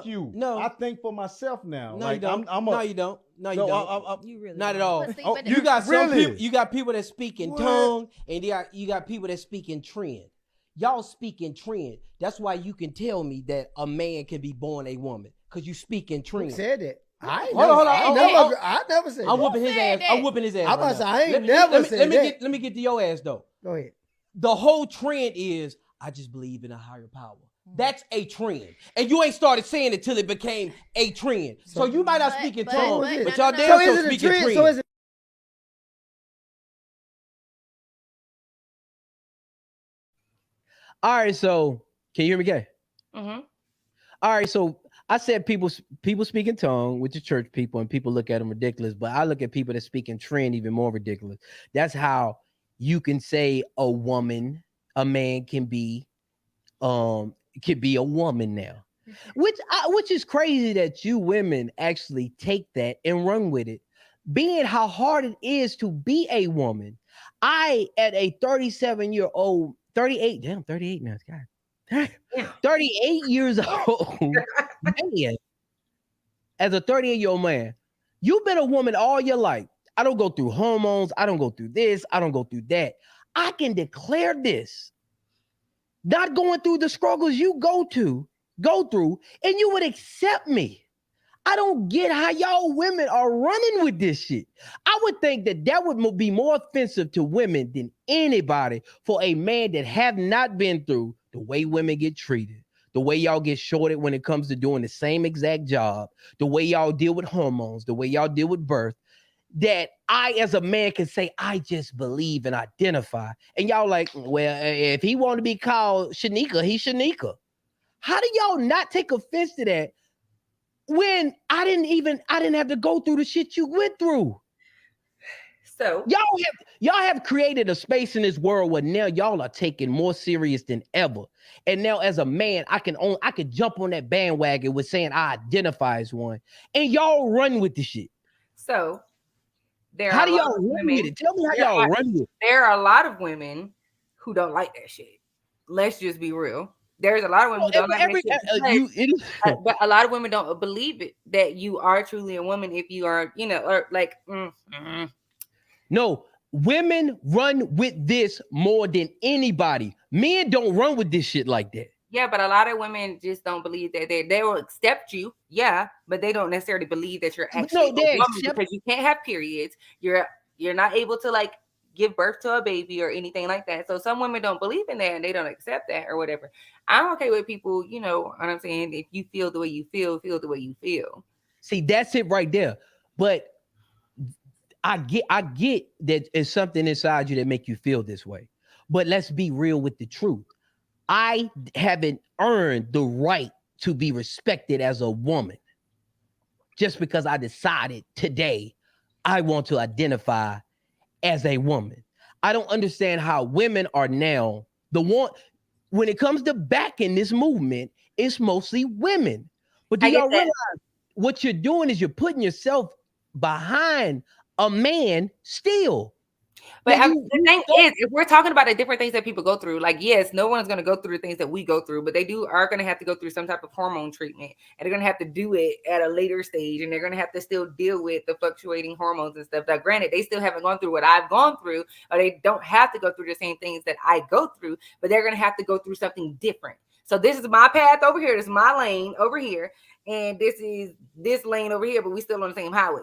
You. No. I think for myself now. No, like you don't. I'm No, you don't. No, you don't. You really Not at don't. all. But see, Oh, but You got some Really? people. You got people that speak in What? tongue, and you got people that speak in trend. Y'all speak in trend. That's why you can tell me that a man can be born a woman, because you speak in Who trend. said that? I ain't Hold on, hold on. I never said I'm that. whooping his said ass. that? I'm whooping his ass. I'm about right to say, now. I ain't Let me- never let me- said let me that. get let me get to your ass though. Go ahead. The whole trend is I just believe in a higher power. That's a trend, and you ain't started saying it till it became a trend. So you might not But- speak in but- tongue, but- but no, y'all no, damn So sure is it a speak in trend? trend. So is it? All right, so can you hear me, Gay? Mm-hmm. All right, so I said people speak in tongue, which is church people, and people look at them ridiculous. But I look at people that speak in trend even more ridiculous. That's how you can say a man can be a woman now, which is crazy that you women actually take that and run with it, being how hard it is to be a woman. I, at a 37-year-old, 38 now, God. 38 years old, man, as a 38-year-old man, you've been a woman all your life. I don't go through hormones. I don't go through this. I don't go through that. I can declare this. Not going through the struggles you go through, and you would accept me. I don't get how y'all women are running with this shit. I would think that would be more offensive to women than anybody for a man that have not been through the way women get treated, the way y'all get shorted when it comes to doing the same exact job, the way y'all deal with hormones, the way y'all deal with birth, that I, as a man, can say, I just believe and identify. And y'all like, well, if he want to be called Shanika, he's Shanika. How do y'all not take offense to that when I didn't have to go through the shit you went through? So Y'all have created a space in this world where now y'all are taken more serious than ever. And now as a man, I can jump on that bandwagon with saying I identify as one. And y'all run with the shit. So there How are do a lot y'all of run women. with it? Tell me how There y'all are- run with it. There are a lot of women who don't like that shit. Let's just be real. There's a lot of women who don't like that shit because, but a lot of women don't believe it that you are truly a woman if you are, you know, or like. No, women run with this more than anybody. Men don't run with this shit like that. Yeah, but a lot of women just don't believe that they will accept you. Yeah, but they don't necessarily believe that you're actually a woman because you can't have periods. You're not able to like give birth to a baby or anything like that. So some women don't believe in that and they don't accept that or whatever. I'm okay with people, you know what I'm saying? If you feel the way you feel the way you feel. See, that's it right there. But I get that it's something inside you that make you feel this way. But let's be real with the truth. I haven't earned the right to be respected as a woman just because I decided today I want to identify as a woman. I don't understand how women are now the one when it comes to backing this movement, it's mostly women. But do y'all realize what you're doing is you're putting yourself behind a man still. But the thing is, if we're talking about the different things that people go through, like, yes, no one's going to go through the things that we go through, but they are going to have to go through some type of hormone treatment, and they're going to have to do it at a later stage, and they're going to have to still deal with the fluctuating hormones and stuff. Now, granted, they still haven't gone through what I've gone through, or they don't have to go through the same things that I go through, but they're going to have to go through something different. So this is my path over here. This is my lane over here, and this is this lane over here, but we still on the same highway.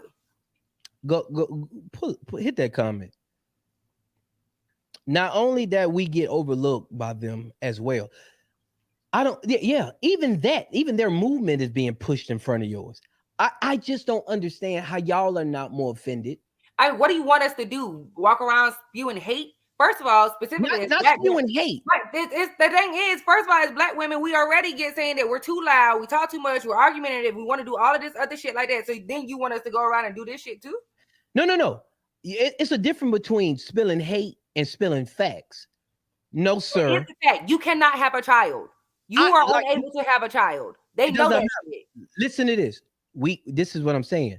Go hit that comment. Not only that we get overlooked by them as well. Even their movement is being pushed in front of yours. I just don't understand how y'all are not more offended. What do you want us to do? Walk around spewing hate? First of all, specifically, not spewing hate. Right. The thing is, first of all, as Black women, we already get saying that we're too loud, we talk too much, we're argumentative, we want to do all of this other shit like that. So then you want us to go around and do this shit too? No. It's a difference between spilling hate and spilling facts. No, sir. It's a fact. You cannot have a child. You are unable to have a child. They know that shit. Listen to this. This is what I'm saying.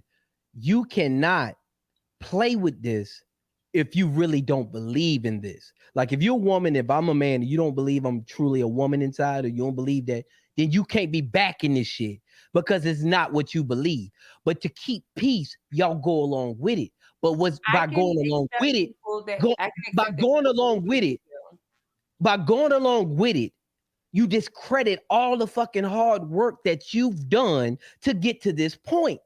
You cannot play with this if you really don't believe in this. Like if you're a woman, if I'm a man, and you don't believe I'm truly a woman inside, or you don't believe that, then you can't be backing this shit because it's not what you believe. But to keep peace, y'all go along with it. But by going along with it, you discredit all the fucking hard work that you've done to get to this point.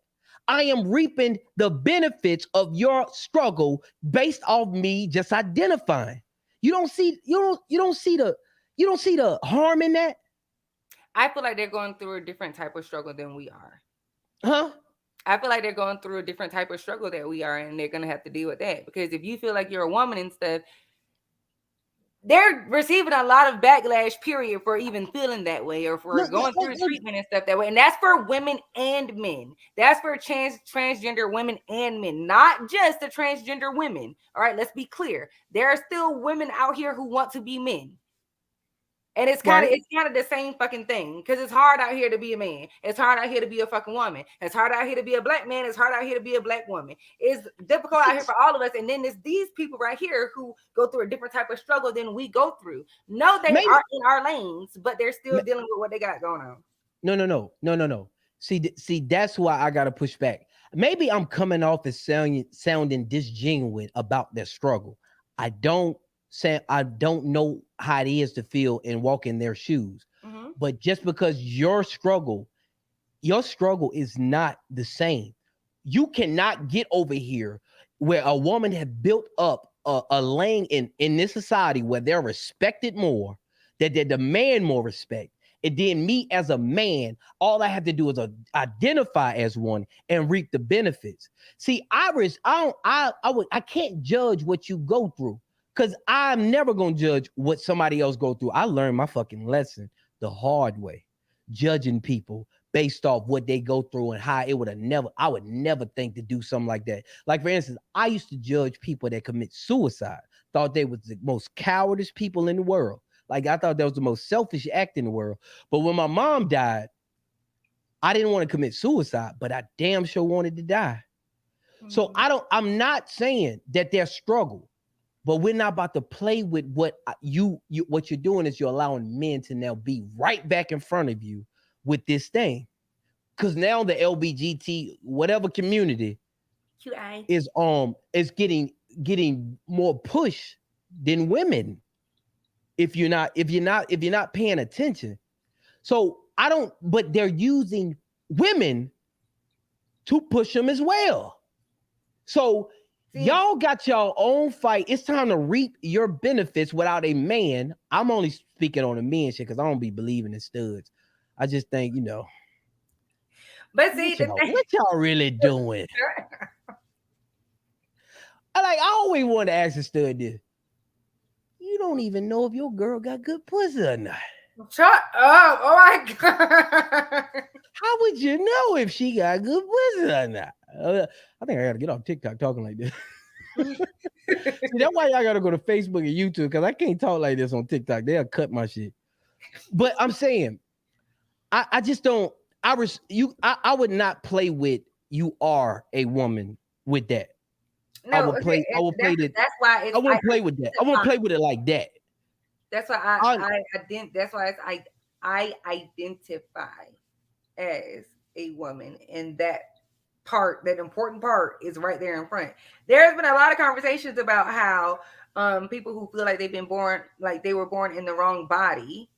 I am reaping the benefits of your struggle based off me just identifying. You don't see the harm in that? I feel like they're going through a different type of struggle than we are. Huh? I feel like they're going through a different type of struggle that we are, and they're going to have to deal with that. Because if you feel like you're a woman and stuff, they're receiving a lot of backlash, period, for even feeling that way or for going through treatment and stuff that way. And that's for women and men. That's for transgender women and men, not just the transgender women. All right, let's be clear. There are still women out here who want to be men. And it's kind of the same fucking thing, because it's hard out here to be a man. It's hard out here to be a fucking woman. It's hard out here to be a Black man. It's hard out here to be a Black woman. It's difficult out here for all of us. And then there's these people right here who go through a different type of struggle than we go through. No, they are in our lanes, but they're still dealing with what they got going on. No. See, that's why I gotta push back. Maybe I'm coming off as sounding disgenuine about their struggle. I don't know how it is to feel and walk in their shoes. Mm-hmm. But just because your struggle is not the same. You cannot get over here where a woman have built up a lane in this society where they're respected more, that they demand more respect. And then me as a man, all I have to do is identify as one and reap the benefits. See, Iris, I can't judge what you go through. Because I'm never going to judge what somebody else go through. I learned my fucking lesson the hard way, judging people based off what they go through and how I would never think to do something like that. Like, for instance, I used to judge people that commit suicide, thought they was the most cowardice people in the world. Like, I thought that was the most selfish act in the world. But when my mom died, I didn't want to commit suicide, but I damn sure wanted to die. Mm-hmm. So I'm not saying that their struggle But we're not about to play with what what you're doing is you're allowing men to now be right back in front of you with this thing. Because now the LBGT whatever community QI. is getting more push than women if you're not paying attention. So I don't, but they're using women to push them as well. So y'all got your own fight. It's time to reap your benefits without a man. I'm only speaking on the men shit because I don't be believing in studs. I just think, But see, what y'all really doing? I always want to ask a stud this. You don't even know if your girl got good pussy or not. Shut up. Oh my God. How would you know if she got good pussy or not? I think I gotta get off TikTok talking like this. See, that's why y'all gotta go to Facebook and YouTube because I can't talk like this on TikTok. They'll cut my shit. But I'm saying, I just don't. I would not play with you are a woman with that. No, I would play. I would play that. That's why I wouldn't play with that. I wouldn't play with it like that. That's why I didn't. That's why I identify as a woman, and that important part is right there in front. There's been a lot of conversations about how people who feel like they've been born, like they were born in the wrong body,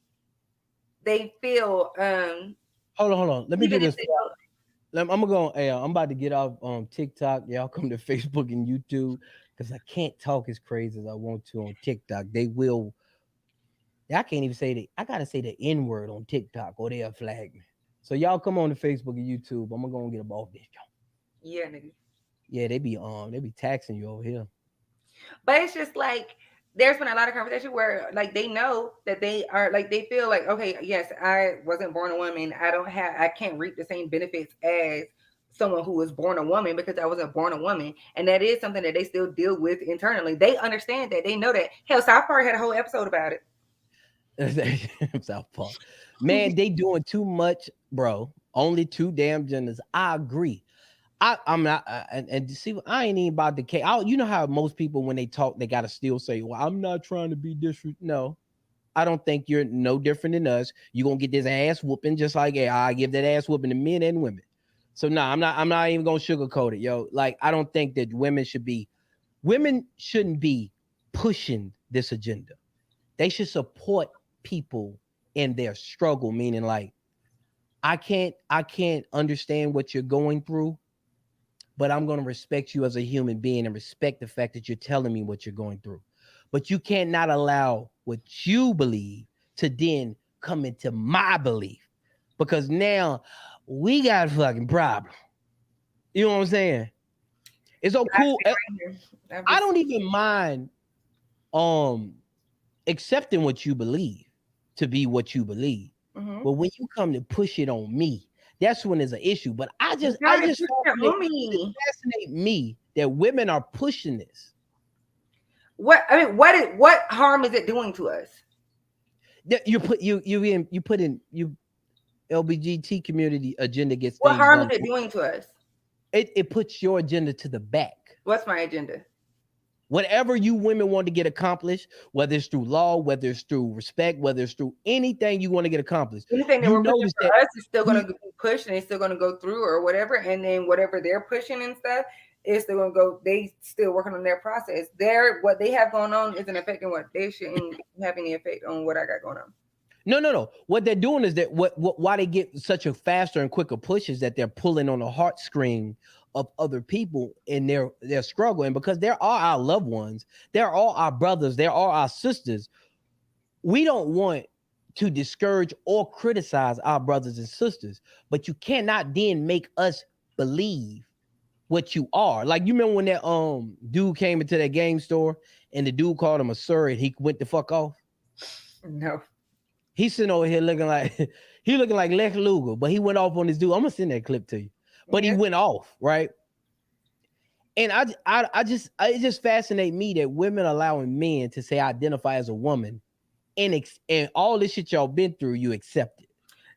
they feel Hold on. Let me do this. I'm gonna go. Hey, I'm about to get off TikTok. Y'all come to Facebook and YouTube because I can't talk as crazy as I want to on TikTok. They will. I can't even say I gotta say the N word on TikTok or they'll flag me. So y'all come on to Facebook and YouTube. I'm gonna get up off this. Yeah, nigga. Yeah, they be taxing you over here. But it's just like there's been a lot of conversation where like they know that they are like they feel like, okay, yes, I wasn't born a woman. I can't reap the same benefits as someone who was born a woman because I wasn't born a woman. And that is something that they still deal with internally. They understand that. They know that. Hell, South Park had a whole episode about it. South Park. Man, they doing too much, bro. Only two damn genders. I agree. I'm not, and see, I ain't even about the case. You know how most people, when they talk, they gotta still say, "Well, I'm not trying to be disrespectful." No, I don't think you're no different than us. You're gonna get this ass whooping just like I give that ass whooping to men and women. So no, I'm not even gonna sugarcoat it, yo. Like I don't think that women shouldn't be pushing this agenda. They should support people in their struggle, meaning like I can't understand what you're going through, but I'm going to respect you as a human being and respect the fact that you're telling me what you're going through. But you can't not allow what you believe to then come into my belief, because now we got a fucking problem. You know what I'm saying? It's so cool. I don't even mind accepting what you believe to be what you believe. Mm-hmm. But when you come to push it on me, that's when there's an issue. But I just fascinate me that women are pushing this. What harm is it doing to us? You put LBGT community agenda gets. What harm is it doing to us? It puts your agenda to the back. What's my agenda? Whatever you women want to get accomplished, whether it's through law, whether it's through respect, whether it's through anything you want to get accomplished, anything that we're pushing for us is still going to be pushed and it's still going to go through or whatever. And then whatever they're pushing and stuff is still going to go. They still working on their process. What they have going on isn't affecting what they shouldn't have any effect on what I got going on. No. What they're doing is that why they get such a faster and quicker push is that they're pulling on the heartstring of other people in their struggle. And because there are our loved ones, there are all our brothers, there are our sisters. We don't want to discourage or criticize our brothers and sisters, but you cannot then make us believe what you are. Like, you remember when that dude came into that game store and the dude called him a sir and he went the fuck off? No. He's sitting over here looking like Lex Luger, but he went off on this dude. I'm gonna send that clip to you. But he went off, right? And it just fascinates me that women allowing men to say identify as a woman, and all this shit y'all been through, you accept it.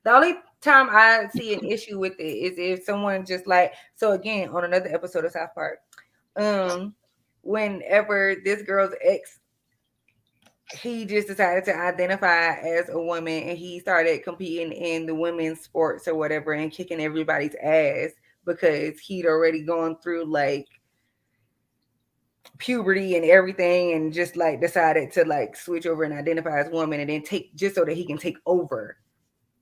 The only time I see an issue with it is if someone just like, so again, on another episode of South Park, whenever this girl's ex, he just decided to identify as a woman and he started competing in the women's sports or whatever and kicking everybody's ass because he'd already gone through like puberty and everything and just like decided to like switch over and identify as woman and then take just so that he can take over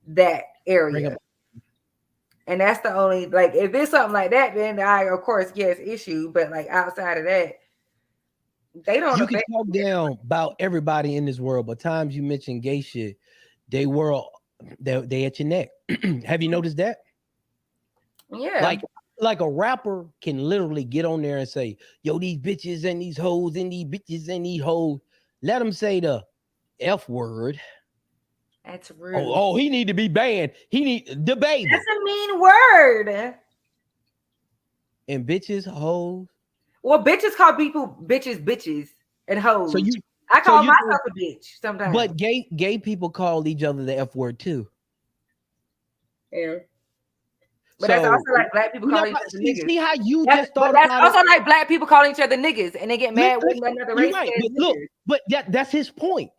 that area. And that's the only, like, if it's something like that, then I, of course, yes, issue. But like outside of that, they don't. You can talk down about everybody in this world, but times you mention gay shit, they at your neck. Have you noticed that? Yeah. Like a rapper can literally get on there and say, yo, these bitches and these hoes and these bitches and these hoes. Let them say the F word. That's rude. Oh, he need to be banned. He need the baby. That's a mean word. And bitches, hoes. Well, bitches call people bitches, and hoes. So I call myself a bitch sometimes. But gay people call each other the F word too. Yeah. But that's also like black people calling each other niggas. See how you just thought about about it? That's also like black people calling each other niggas and they get mad when another race says but look, but that's his point.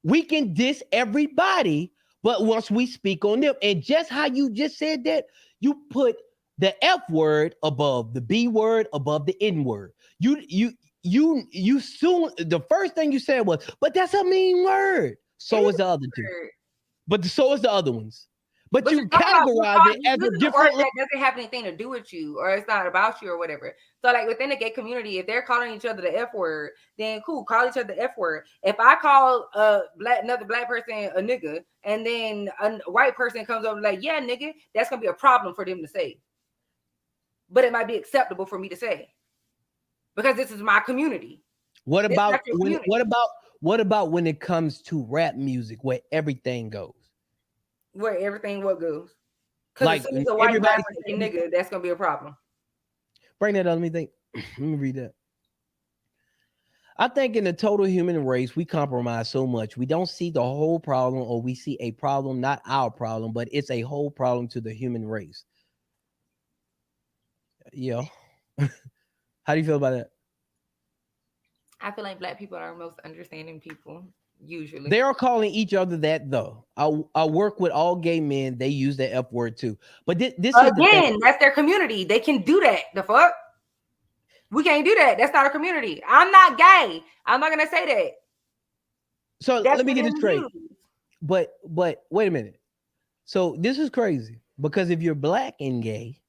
We can diss everybody, but once we speak on them, and just how you just said that, you put the F word above the B word, above the N word. You soon, the first thing you said was, but that's a mean word. So is the other two. But so is the other ones. But you categorize it as a different word that doesn't have anything to do with you, or it's not about you, or whatever. So, like within the gay community, if they're calling each other the F word, then cool, call each other the F word. If I call another black person a nigga, and then a white person comes over like, yeah, nigga, that's gonna be a problem for them to say. But it might be acceptable for me to say because this is my community. What about when it comes to rap music, where everything goes? Where everything what goes? Because like as soon as a white rapper say nigga, that's gonna be a problem. Bring that up. Let me think. Let me read that. I think in the total human race, we compromise so much. We don't see the whole problem, or we see a problem, not our problem, but it's a whole problem to the human race. Yeah. How do you feel about that? I feel like black people are most understanding people. Usually they are calling each other that though. I work with all gay men. They use the F word too. But this again, that's their community. They can do that. The fuck? We can't do that. That's not a community. I'm not gay. I'm not gonna say that. So let me get this straight. But wait a minute. So this is crazy because if you're black and gay,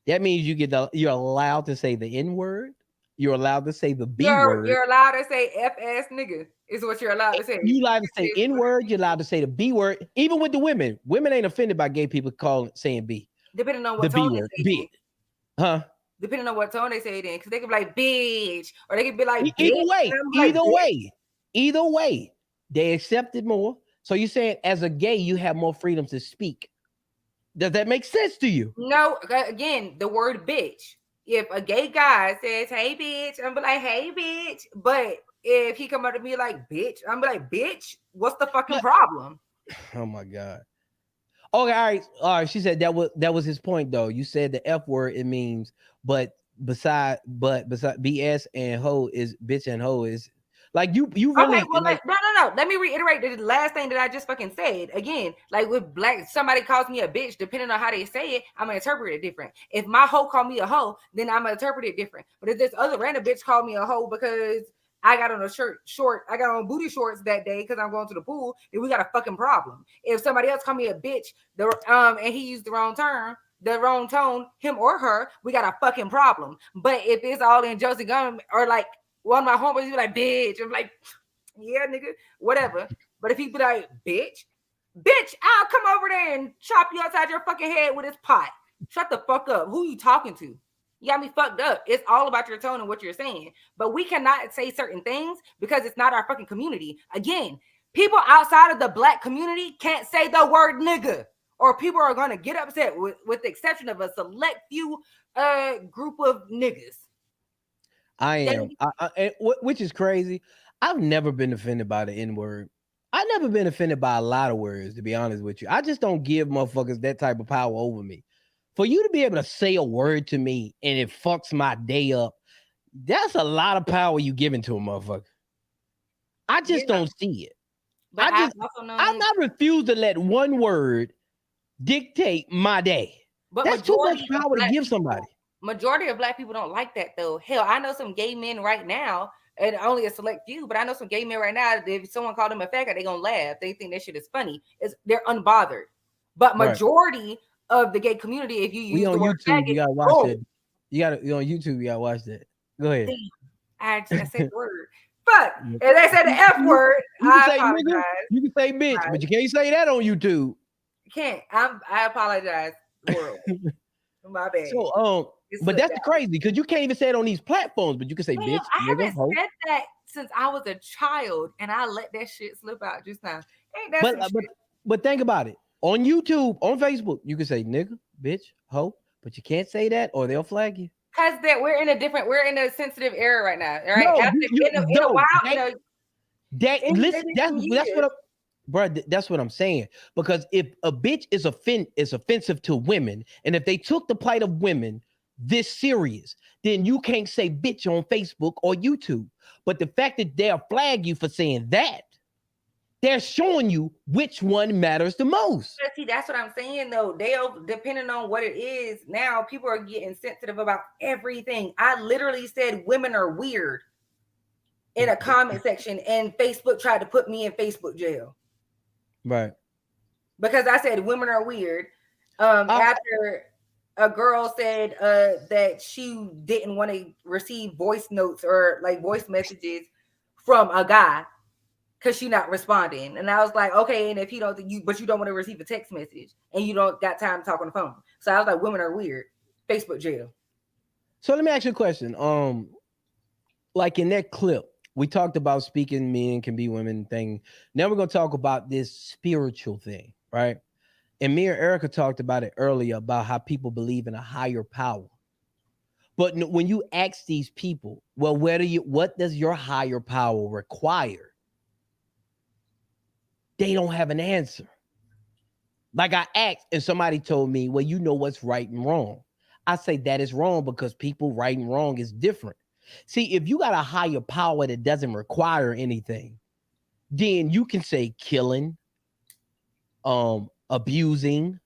that means you're allowed to say the N word. You're allowed to say the B word. You're allowed to say F ass nigga. Is what you're allowed to say. You're allowed to say N word. You're allowed to say the B word. Even with the women, women ain't offended by gay people saying B. Depending on what tone they say. B. Huh? Depending on what tone they say it in, because they can be like bitch, or they can be like either way, they accept it more. So you're saying as a gay, you have more freedom to speak. Does that make sense to you? No. Again, the word bitch. If a gay guy says, hey, bitch, I'm be like, hey, bitch. But if he come up to me like, bitch, I'm be like, bitch, what's the fucking problem? Oh, my God. Okay, all right. She said that was his point, though. You said the F word, it means, but beside BS and hoe is bitch and hoe is like you really. Okay, well, no. Let me reiterate the last thing that I just fucking said. Again, like with black, somebody calls me a bitch, depending on how they say it, I'm gonna interpret it different. If my hoe call me a hoe, then I'm gonna interpret it different. But if this other random bitch called me a hoe because I got on I got on booty shorts that day because I'm going to the pool, then we got a fucking problem. If somebody else call me a bitch, and he used the wrong term, the wrong tone, him or her, we got a fucking problem. But if it's all in Josie Gunn or like one of my homies be like, bitch, I'm like, yeah, nigga, whatever. But if he be like, bitch, I'll come over there and chop you outside your fucking head with this pot. Shut the fuck up. Who you talking to? You got me fucked up. It's all about your tone and what you're saying. But we cannot say certain things because it's not our fucking community. Again, people outside of the black community can't say the word nigga, or people are going to get upset with the exception of a select few group of niggas. I am, which is crazy. I've never been offended by the N word. I've never been offended by a lot of words, to be honest with you. I just don't give motherfuckers that type of power over me. For you to be able to say a word to me and it fucks my day up, That's a lot of power you giving to a motherfucker. I just Yeah. don't see it. But I I've just- also known, I'm not refused to let one word dictate my day. but That's too much majority of power to black give people- somebody. Majority of black people don't like that though. Hell, I know some gay men right now, and only a select few, but I know some gay men right now. If someone called them a faggot, they gonna laugh. They think that shit is funny. They're unbothered. But Right. majority of the gay community, if you use We the on word YouTube. faggot, You gotta watch oh, that. You on YouTube. You gotta watch that. Go ahead. damn, I said the word. Fuck. If they said the F word, You can I say apologize. nigga. You can say bitch, Right. but you can't say that on YouTube. Can't. I apologize, world. My bad. So It but slipped that's out. crazy because you can't even say it on these platforms, but you can say Damn, bitch, I nigga, haven't hoe. said that since I was a child, and I let that shit slip out just now. Ain't that some shit? But think about it. On YouTube, on Facebook, you can say nigga, bitch, hoe, but you can't say that or they'll flag you. Because that we're in a sensitive era right now. All right. No, After, in a while, Listen, maybe that's some what years. that's what I'm saying. Because if a bitch is offensive to women, and if they took the plight of women this serious, then you can't say bitch on Facebook or YouTube. But the fact that they'll flag you for saying that, they're showing you which one matters the most. But see, that's what I'm saying though. Depending on what it is, now people are getting sensitive about everything. I literally said women are weird in a comment section, and Facebook tried to put me in Facebook jail. Right. Because I said women are weird. After a girl said that she didn't want to receive voice notes or like voice messages from a guy because she's not responding. And I was like, okay, and if you don't but you don't want to receive a text message and you don't got time to talk on the phone. So I was like, women are weird. Facebook jail. So let me ask you a question. Like in that clip, we talked about speaking men can be women thing. Now we're gonna talk about this spiritual thing, right? And me and Erica talked about it earlier about how people believe in a higher power. But when you ask these people, well, what does your higher power require? They don't have an answer. Like I asked, and somebody told me, well, you know what's right and wrong. I say that is wrong because people right and wrong is different. See, if you got a higher power that doesn't require anything, then you can say killing, abusing,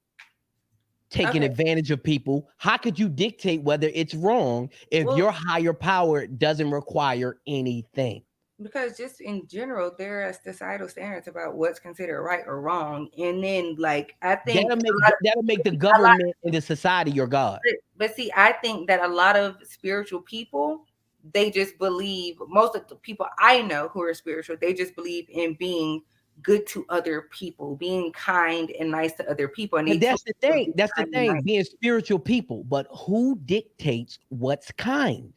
taking advantage of people. How could you dictate whether it's wrong if your higher power doesn't require anything? Because just in general, there are societal standards about what's considered right or wrong. And then like I think that'll make the government and the society your God. But see, I think that a lot of spiritual people, they just believe, most of the people I know who are spiritual, they just believe in being good to other people, being kind and nice to other people. And that's the thing. That's the thing, being spiritual people. But who dictates what's kind?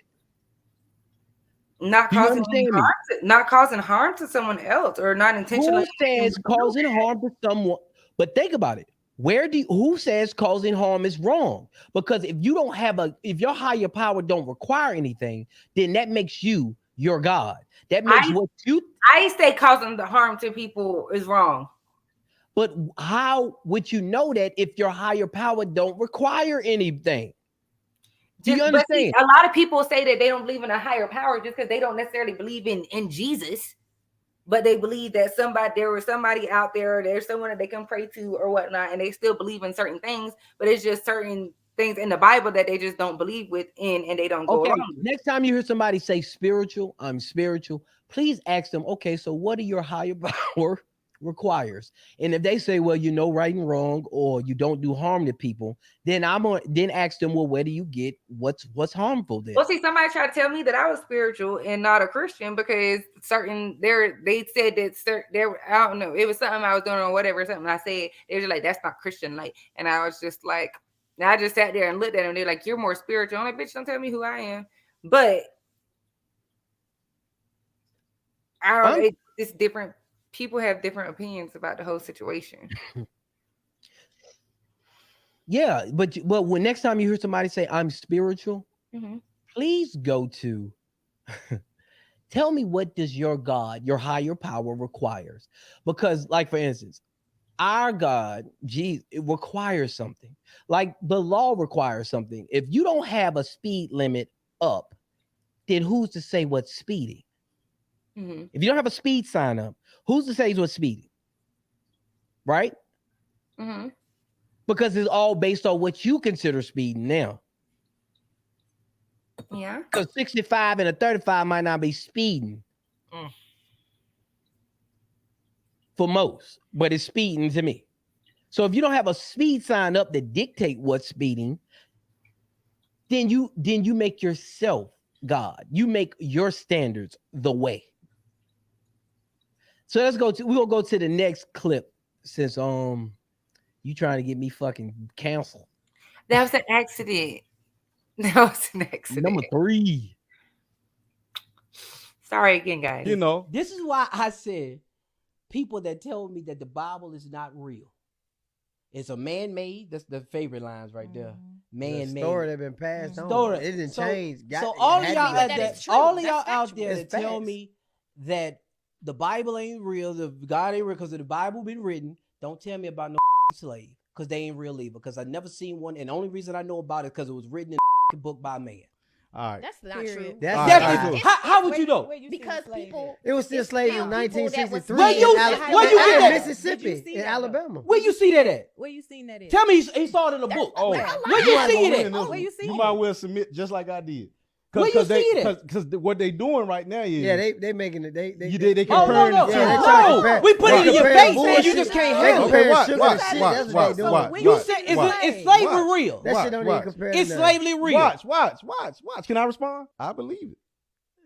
Not causing harm to someone else or not intentionally. Who says causing harm to someone? But think about it. Who says causing harm is wrong? Because if you don't have if your higher power don't require anything, then that makes you your God. That makes I say causing the harm to people is wrong. But how would you know that if your higher power don't require anything? Do you understand? See, a lot of people say that they don't believe in a higher power just because they don't necessarily believe in Jesus, but they believe that there was somebody out there, there's someone that they can pray to or whatnot, and they still believe in certain things, but it's just certain things in the Bible that they just don't believe within and they don't go along with. Next time you hear somebody say spiritual, I'm spiritual, please ask them, okay, so what do your higher power requires? And if they say, well, you know right and wrong, or you don't do harm to people, then then ask them, well, where do you get what's harmful then? Well, see, somebody tried to tell me that I was spiritual and not a Christian because they said that I don't know, it was something I was doing or whatever, something I said, they were like, that's not Christian like, and I was just like, I just sat there and looked at them. They're like, you're more spiritual. I'm like, bitch, don't tell me who I am. But it's different. People have different opinions about the whole situation. Yeah, but when next time you hear somebody say I'm spiritual, mm-hmm. Please go to tell me, what does your God, your higher power requires? Because, like, for instance, our God, Jesus, it requires something. Like the law requires something. If you don't have a speed limit up, then who's to say what's speeding? Mhm. If you don't have a speed sign up, who's to say what's speeding? Right? Mhm. Because it's all based on what you consider speeding now. Yeah. Because 65 and a 35 might not be speeding for most, but it's speeding to me. So if you don't have a speed sign up that dictate what's speeding, then you make yourself God. You make your standards the way. So we'll go to the next clip since you trying to get me fucking canceled. That was an accident. That was an accident. Number 3. Sorry again, guys. You know, This is why I said people that tell me that the Bible is not real. It's a man-made. That's the favorite lines right there. The Man-made. story that been passed on. Story. It didn't So- change. So all of Had y'all to be. out That there, is true. all of That's y'all out factual. there It's that tell facts. me that the Bible ain't real, the God ain't real because the Bible been written. Don't tell me about no slave because they ain't real either. Because I never seen one, and the only reason I know about it because it was written in a book by a man. all right. That's not true. That's All right, Definitely. all right. How would you know? Where you see Because slavery? people, It was still slaves in People that was 1963 Where you- in where you get that? Mississippi, Did you see in that, Alabama. Where you see that at? Where you seen that at? Tell me he saw it in a book. Oh, Where Where you might see go it in at? this Where one. you see You it? might well submit just like I did. Where you see it? Because what they doing right now is Yeah, they making it. They they Oh, comparing no. the two. Yeah, they trying to No, compare- we put it in your compare face and bullshit. you just can't They handle it. compare watch, sugar watch, and shit. watch, That's what watch, they doing. watch. You said is Watch. slavery real? That shit don't even Watch. compare. Is to slavery real? Watch. Can I respond? I believe it.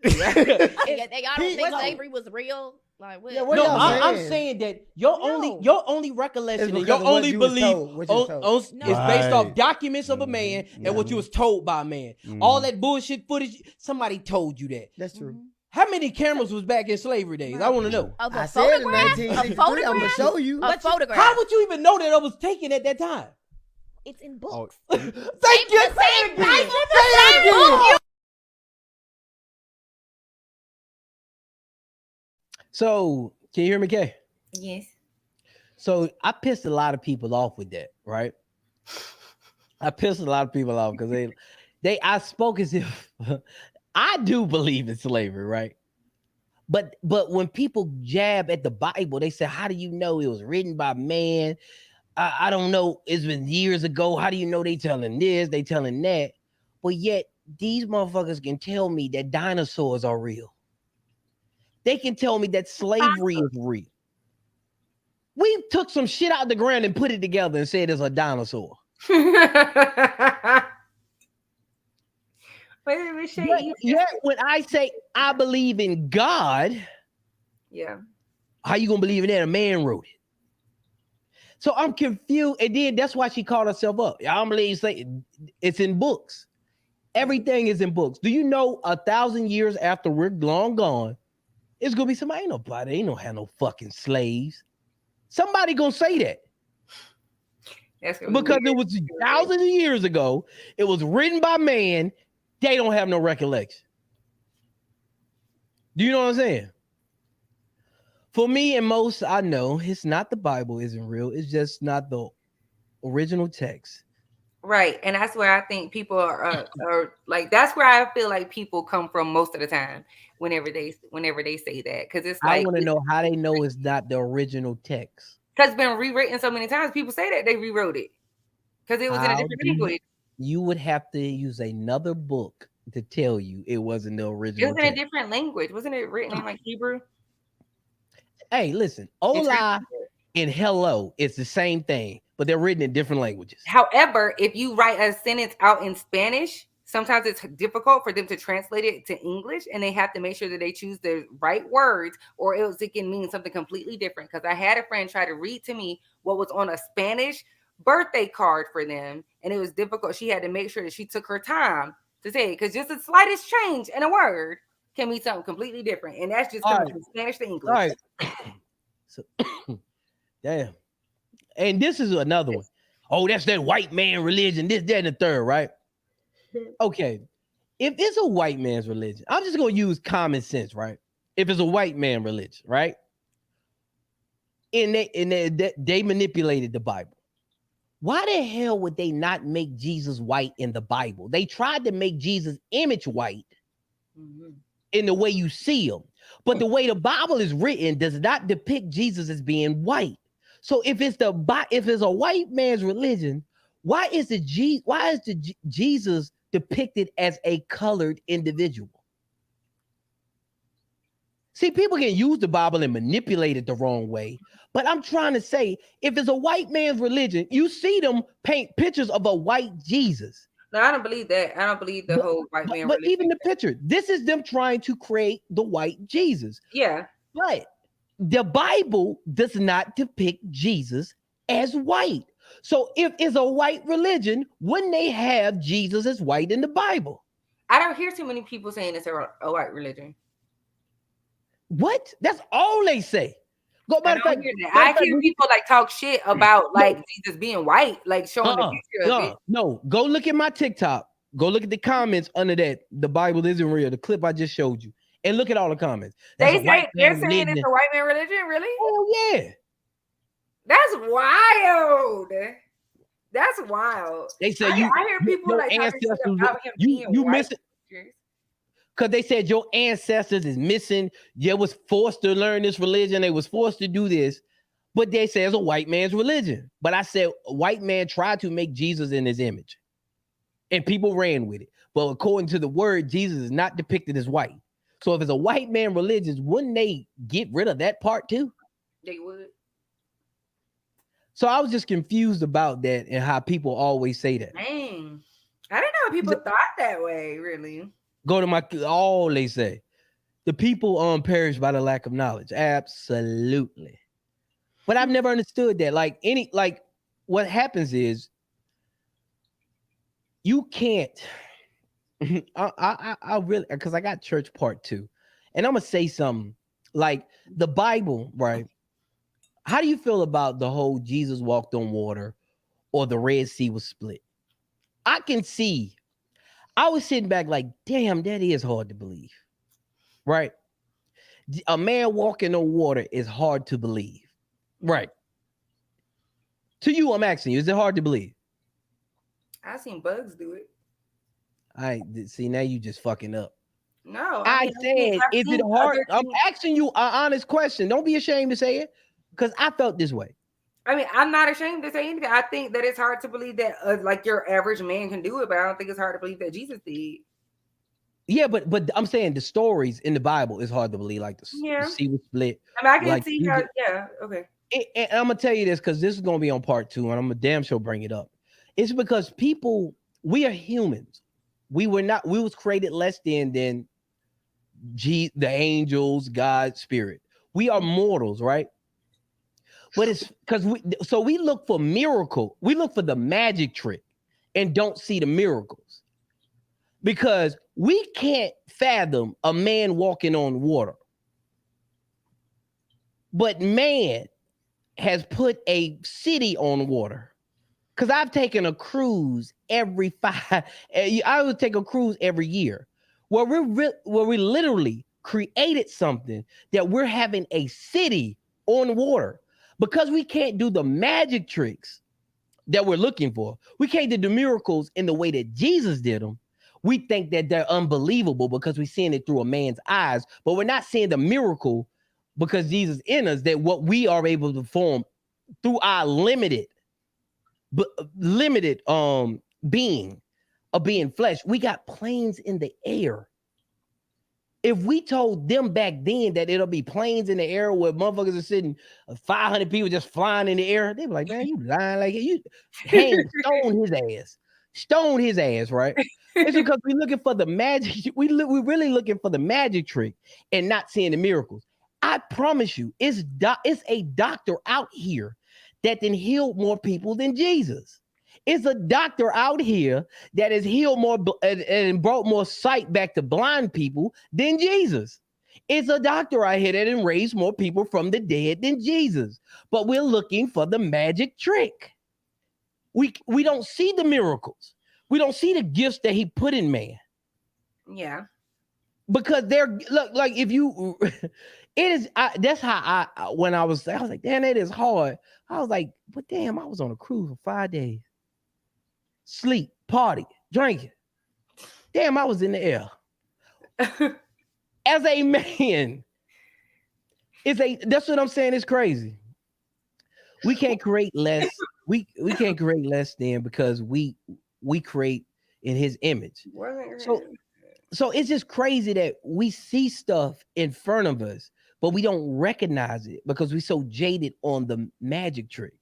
yeah, they all don't Pete, think what's- slavery was real. Like, what? Yeah, what No, y'all I'm saying? saying that your only recollection It's and because your of what only you was belief told, what you was told. is No. based off Right. documents of a man and what you was told by a man. All that bullshit footage, somebody told you that. That's true. How many cameras was back in slavery days? I want to know. Of I a said in photograph? A 1963. I'm gonna photograph? show you. A photograph. How would you even know that I was taken at that time? It's in Oh, books. Thank you. The Say same it again. price. Say it again. So, can you hear me, Kay? Yes. So, I pissed a lot of people off with that, right? I pissed a lot of people off because I spoke as if I do believe in slavery, right? But when people jab at the Bible, they say, "How do you know it was written by man?" I don't know. It's been years ago. How do you know they telling this? They telling that? But yet these motherfuckers can tell me that dinosaurs are real. They can tell me that slavery is real. We took some shit out the ground and put it together and said it's a dinosaur. Yet when I say I believe in God, Yeah. how you gonna believe in that? A man wrote it. So I'm confused. And then that's why she called herself up. I don't believe it's in books. Everything is in books. Do you know 1,000 years after we're long gone, it's gonna be somebody, ain't nobody, ain't no have no fucking slaves. Somebody gonna say that. That's gonna be Because it weird. was thousands of years ago. It was written by man. They don't have no recollection. Do you know what I'm saying? For me and most, I know it's not the Bible isn't real. It's just not the original text. Right, and that's where I think people are like. That's where I feel like people come from most of the time. Whenever they say that, because it's I like want to know how they know it's not the original text. because it's been rewritten so many times. People say that they rewrote it because it was in a How different do you- language. You would have to use another book to tell you it wasn't the It original was in a text. different language, wasn't it? Written in like Hebrew. Hey, listen, hola and hello, it's the same thing, but they're written in different languages. However, if you write a sentence out in Spanish, sometimes it's difficult for them to translate it to English, and they have to make sure that they choose the right words, or else it can mean something completely different. Because I had a friend try to read to me what was on a Spanish birthday card for them, and it was difficult. She had to make sure that she took her time to say it, because just the slightest change in a word can mean something completely different, and that's just All coming right. from Spanish to English. All right. So, damn. And this is another one. Oh, that's that white man religion, this, that, and the third, right? Okay. If it's a white man's religion, I'm just going to use common sense, right? If it's a white man religion, right? And they manipulated the Bible. Why the hell would they not make Jesus white in the Bible? They tried to make Jesus image white Mhm. in the way you see them. But the way the Bible is written does not depict Jesus as being white. So if it's a white man's religion, why is Jesus depicted as a colored individual? See, people can use the Bible and manipulate it the wrong way. But I'm trying to say, if it's a white man's religion, you see them paint pictures of a white Jesus. No, I don't believe that. I don't believe the whole white man But religion. even the picture, this is them trying to create the white Jesus. Yeah. But the Bible does not depict Jesus as white. So if it's a white religion, wouldn't they have Jesus as white in the Bible? I don't hear too many people saying it's a white religion. What? That's all they say. Go I matter of don't fact. hear that. matter I of fact, hear when you- people like talk shit about like Jesus being white, like showing the picture of it. No, go look at my TikTok. Go look at the comments under that. The Bible isn't real. The clip I just showed you, and look at all the comments. That's They a white say they're man saying religion. it's a white man religion, really? Oh yeah. That's wild. That's wild. They say I hear people your like talking shit ancestors. about him You being white. miss it because they said your ancestors is missing. They was forced to learn this religion. They was forced to do this, but they say it's a white man's religion. But I said a white man tried to make Jesus in his image, and people ran with it. But according to the word, Jesus is not depicted as white. So if it's a white man religion, wouldn't they get rid of that part too? They would. So I was just confused about that and how people always say that. Dang. I didn't know people thought that way, really. Go to all they say. The people perish by the lack of knowledge. Absolutely. But I've never understood that. Like what happens is you can't. I really, because I got church part 2, and I'm gonna say something like the Bible, right? How do you feel about the whole Jesus walked on water or the Red Sea was split? I can see. I was sitting back like, damn, that is hard to believe, right? A man walking on water is hard to believe, right? To you, I'm asking you, is it hard to believe? I've seen bugs do it. I see, now you just fucking up. No, I said, I've is it seen hard? other I'm things. asking you an honest question. Don't be ashamed to say it, because I felt this way. I mean, I'm not ashamed to say anything. I think that it's hard to believe that like your average man can do it, but I don't think it's hard to believe that Jesus did. Yeah, but I'm saying the stories in the Bible is hard to believe. Like the sea was split. I mean, I can like, see how. Yeah. Okay. And I'm gonna tell you this because this is gonna be on part 2, and I'm a damn sure bring it up. It's because we are humans. We was created less than the angels, God, spirit. We are mortals, right? But it's because we look for miracle. We look for the magic trick and don't see the miracles. Because we can't fathom a man walking on water. But man has put a city on water. Because I've taken a cruise I would take a cruise every year where we literally created something that we're having a city on water. Because we can't do the magic tricks that we're looking for. We can't do the miracles in the way that Jesus did them. We think that they're unbelievable because we're seeing it through a man's eyes, but we're not seeing the miracle because Jesus in us, that what we are able to perform through our limited being of being flesh. We got planes in the air. If we told them back then that it'll be planes in the air where motherfuckers are sitting 500 people just flying in the air, they'd be like, man, you lying, like you stone his ass, right? It's because we're looking for the magic. We're really looking for the magic trick and not seeing the miracles. I promise you, it's a doctor out here that can heal more people than Jesus. It's a doctor out here that has healed more and brought more sight back to blind people than Jesus. It's a doctor out here that has raised more people from the dead than Jesus. But we're looking for the magic trick. We don't see the miracles. We don't see the gifts that he put in man. Yeah. Because like if you that's how when I was like, damn, it is hard. I was like, but damn, I was on a cruise for 5 days. Sleep, party, drinking. Damn, I was in the air. as a man, that's what I'm saying. It's crazy. We can't create less. We can't create less than because we create in his image. So it's just crazy that we see stuff in front of us, but we don't recognize it because we're so jaded on the magic trick.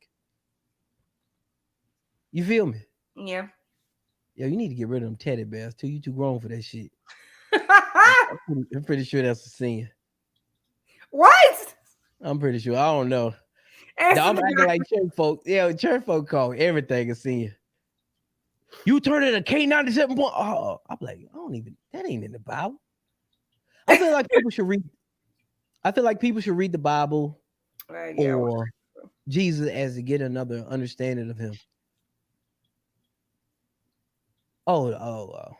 You feel me? Yeah. Yo, you need to get rid of them teddy bears too. You too grown for that shit. I'm pretty sure that's a sin. What? I'm pretty sure. I don't know. Answer I'm the acting like church folk. Yeah, church folk call everything a sin. You turn it a K97 point. Oh, I'm like, I don't even. That ain't in the Bible. I feel like people should read. I feel like people should read the Bible yeah, or Jesus as to get another understanding of him. Oh,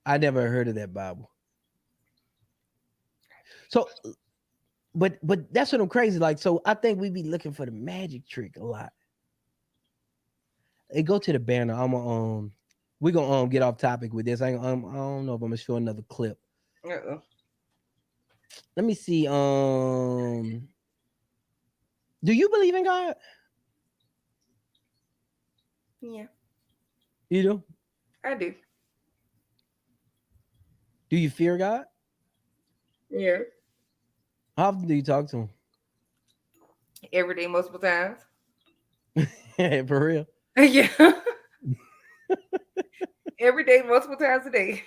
I never heard of that Bible. So, but that's what I'm crazy like. So I think we be looking for the magic trick a lot. Hey, go to the banner. We're gonna get off topic with this. I don't know if I'm gonna show another clip. Uh-oh. Let me see. Do you believe in God? Yeah, You do? I do. Do you fear God? Yeah. How often do you talk to him? Every day, multiple times. For real? Yeah. Every day, multiple times a day.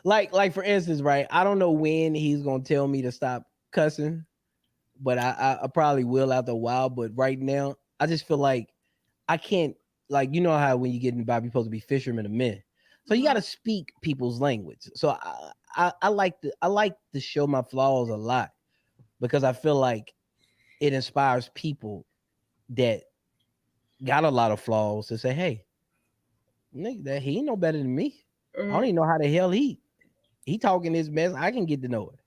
Like for instance, right? I don't know when he's gonna tell me to stop cussing, but I probably will after a while. But right now, I just feel like I can't. Like, you know how when you get in the Bible, you're supposed to be fishermen of men, so you got to speak people's language. So I like to show my flaws a lot because I feel like it inspires people that got a lot of flaws to say, hey, nigga, that he ain't no better than me. I don't even know how the hell he talking this mess. I can get to know it.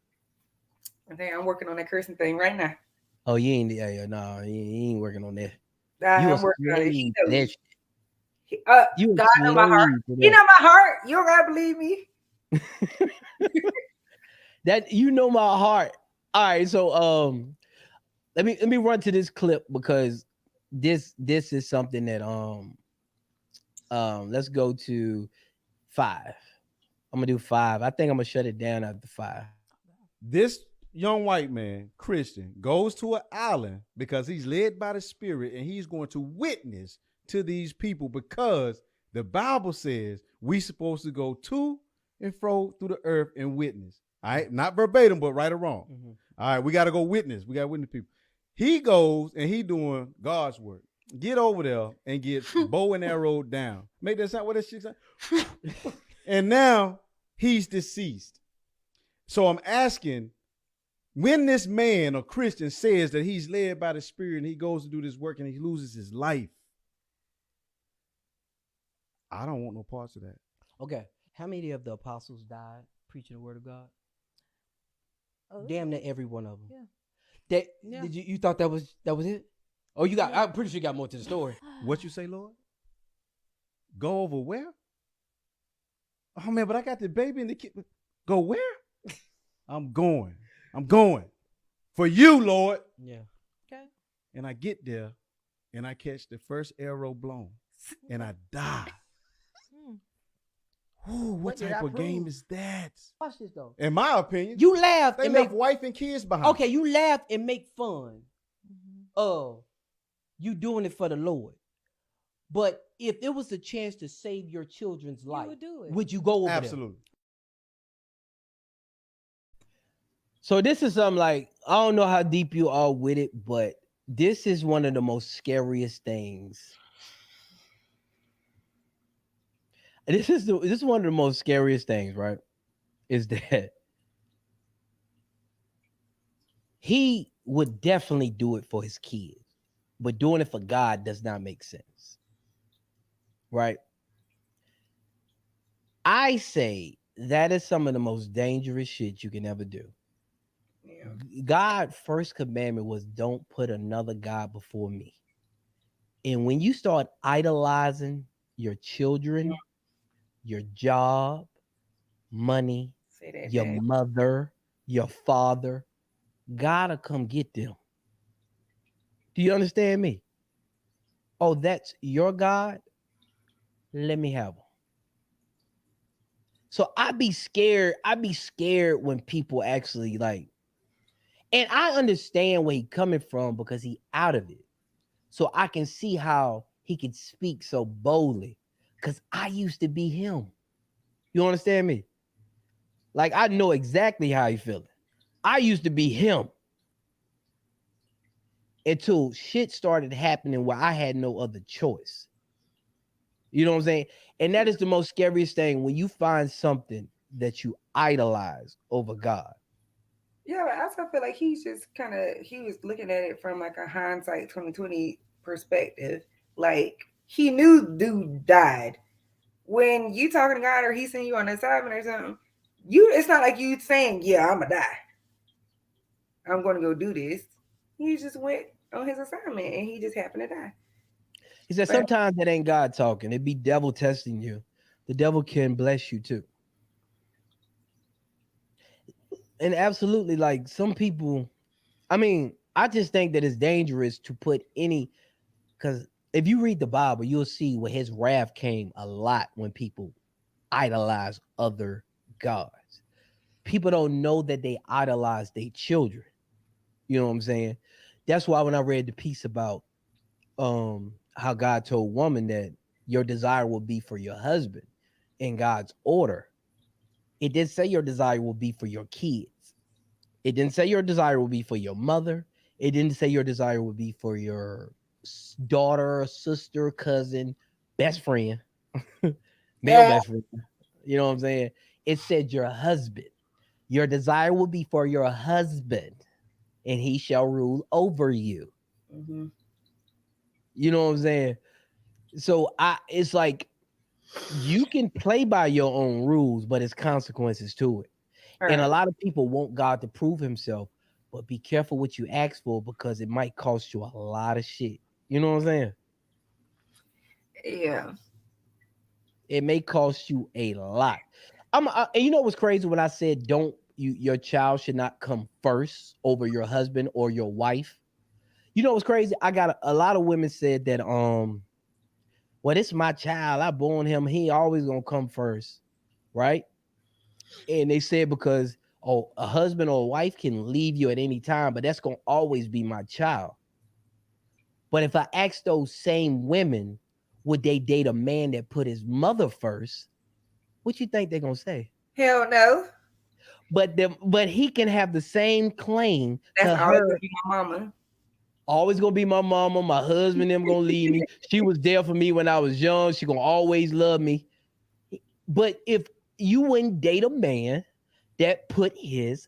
I think I'm working on that cursing thing right now. Oh, you ain't no, you ain't working on that. I'm working on it. He knows. You God know my heart. You know my heart. You don't gotta believe me. That you know my heart. All right, so let me run to this clip because this is something that let's go to 5. I'm gonna do 5. I think I'm gonna shut it down after 5. This young white man, Christian, goes to an island because he's led by the Spirit and he's going to witness to these people because the Bible says we supposed to go to and fro through the earth and witness. All right, not verbatim, but right or wrong. Mm-hmm. All right, we got to go witness. We got to witness people. He goes and he doing God's work. Get over there and get bow and arrow down. Make that sound what that shit sound? And now he's deceased. So I'm asking, when this man or Christian says that he's led by the Spirit and he goes to do this work and he loses his life, I don't want no parts of that. Okay. How many of the apostles died preaching the word of God? Damn near every one of them. Yeah. Did you thought that was it? Oh, you got. I'm pretty sure you got more to the story. What you say, Lord? Go over where? Oh man, but I got the baby and the kid. Go where? I'm going for you, Lord. Yeah. Okay. And I get there, and I catch the first arrow blown, and I die. Ooh, what type of game is that? Watch this though. In my opinion, you laugh they and left make wife and kids behind. Okay, you laugh and make fun of you doing it for the Lord. But if it was a chance to save your children's life, would do it. Would you go over Absolutely. there? So this is something like, I don't know how deep you are with it, but this is one of the most scariest things. This is one of the most scariest things, right? Is that he would definitely do it for his kids, but doing it for God does not make sense. Right? I say that is some of the most dangerous shit you can ever do. Yeah. God's first commandment was don't put another God before me. And when you start idolizing your children, your job, money, Say that your name. mother, your father, gotta come get them. Do you understand me? Oh, that's your God? Let me have them. So I'd be scared. I'd be scared when people actually like, and I understand where he coming from because he out of it. So I can see how he can speak so boldly. Cause I used to be him. You understand me? Like I know exactly how he feeling. I used to be him until shit started happening where I had no other choice. You know what I'm saying? And that is the most scariest thing when you find something that you idolize over God. Yeah, but I also feel like he's just he was looking at it from like a hindsight 2020 perspective. Like he knew dude died. When you talking to God or he sent you on an assignment or something, it's not like you saying, yeah, I'm gonna die. I'm gonna go do this. He just went on his assignment and he just happened to die. He said But sometimes it ain't God talking, it be devil testing you. The devil can bless you too. And absolutely, like some people, I mean, I just think that it's dangerous to put any, because if you read the Bible, you'll see where his wrath came a lot when people idolize other gods. People don't know that they idolize their children. You know what I'm saying? That's why when I read the piece about how God told woman that your desire will be for your husband in God's order, it did say your desire will be for your kids. It didn't say your desire will be for your mother. It didn't say your desire would be for your daughter, sister, cousin, best friend, male best friend. You know what I'm saying? It said your husband. Your desire will be for your husband, and he shall rule over you. mm-hmm. You know what I'm saying? So it's like you can play by your own rules, but it's consequences to it. And a lot of people want God to prove himself, but be careful what you ask for because it might cost you a lot of shit. You know what I'm saying? Yeah. It may cost you a lot. And you know what's crazy when I said your child should not come first over your husband or your wife. You know what's crazy? I got a lot of women said that well, this is my child. I born him. He always gonna come first, right? And they said because a husband or a wife can leave you at any time, but that's gonna always be my child. But if I ask those same women, would they date a man that put his mother first? What you think they're gonna say? Hell no. But he can have the same claim That's to always her. gonna be my mama. Always gonna be my mama. My husband them gonna leave me. She was there for me when I was young. She gonna always love me. But if you wouldn't date a man that put his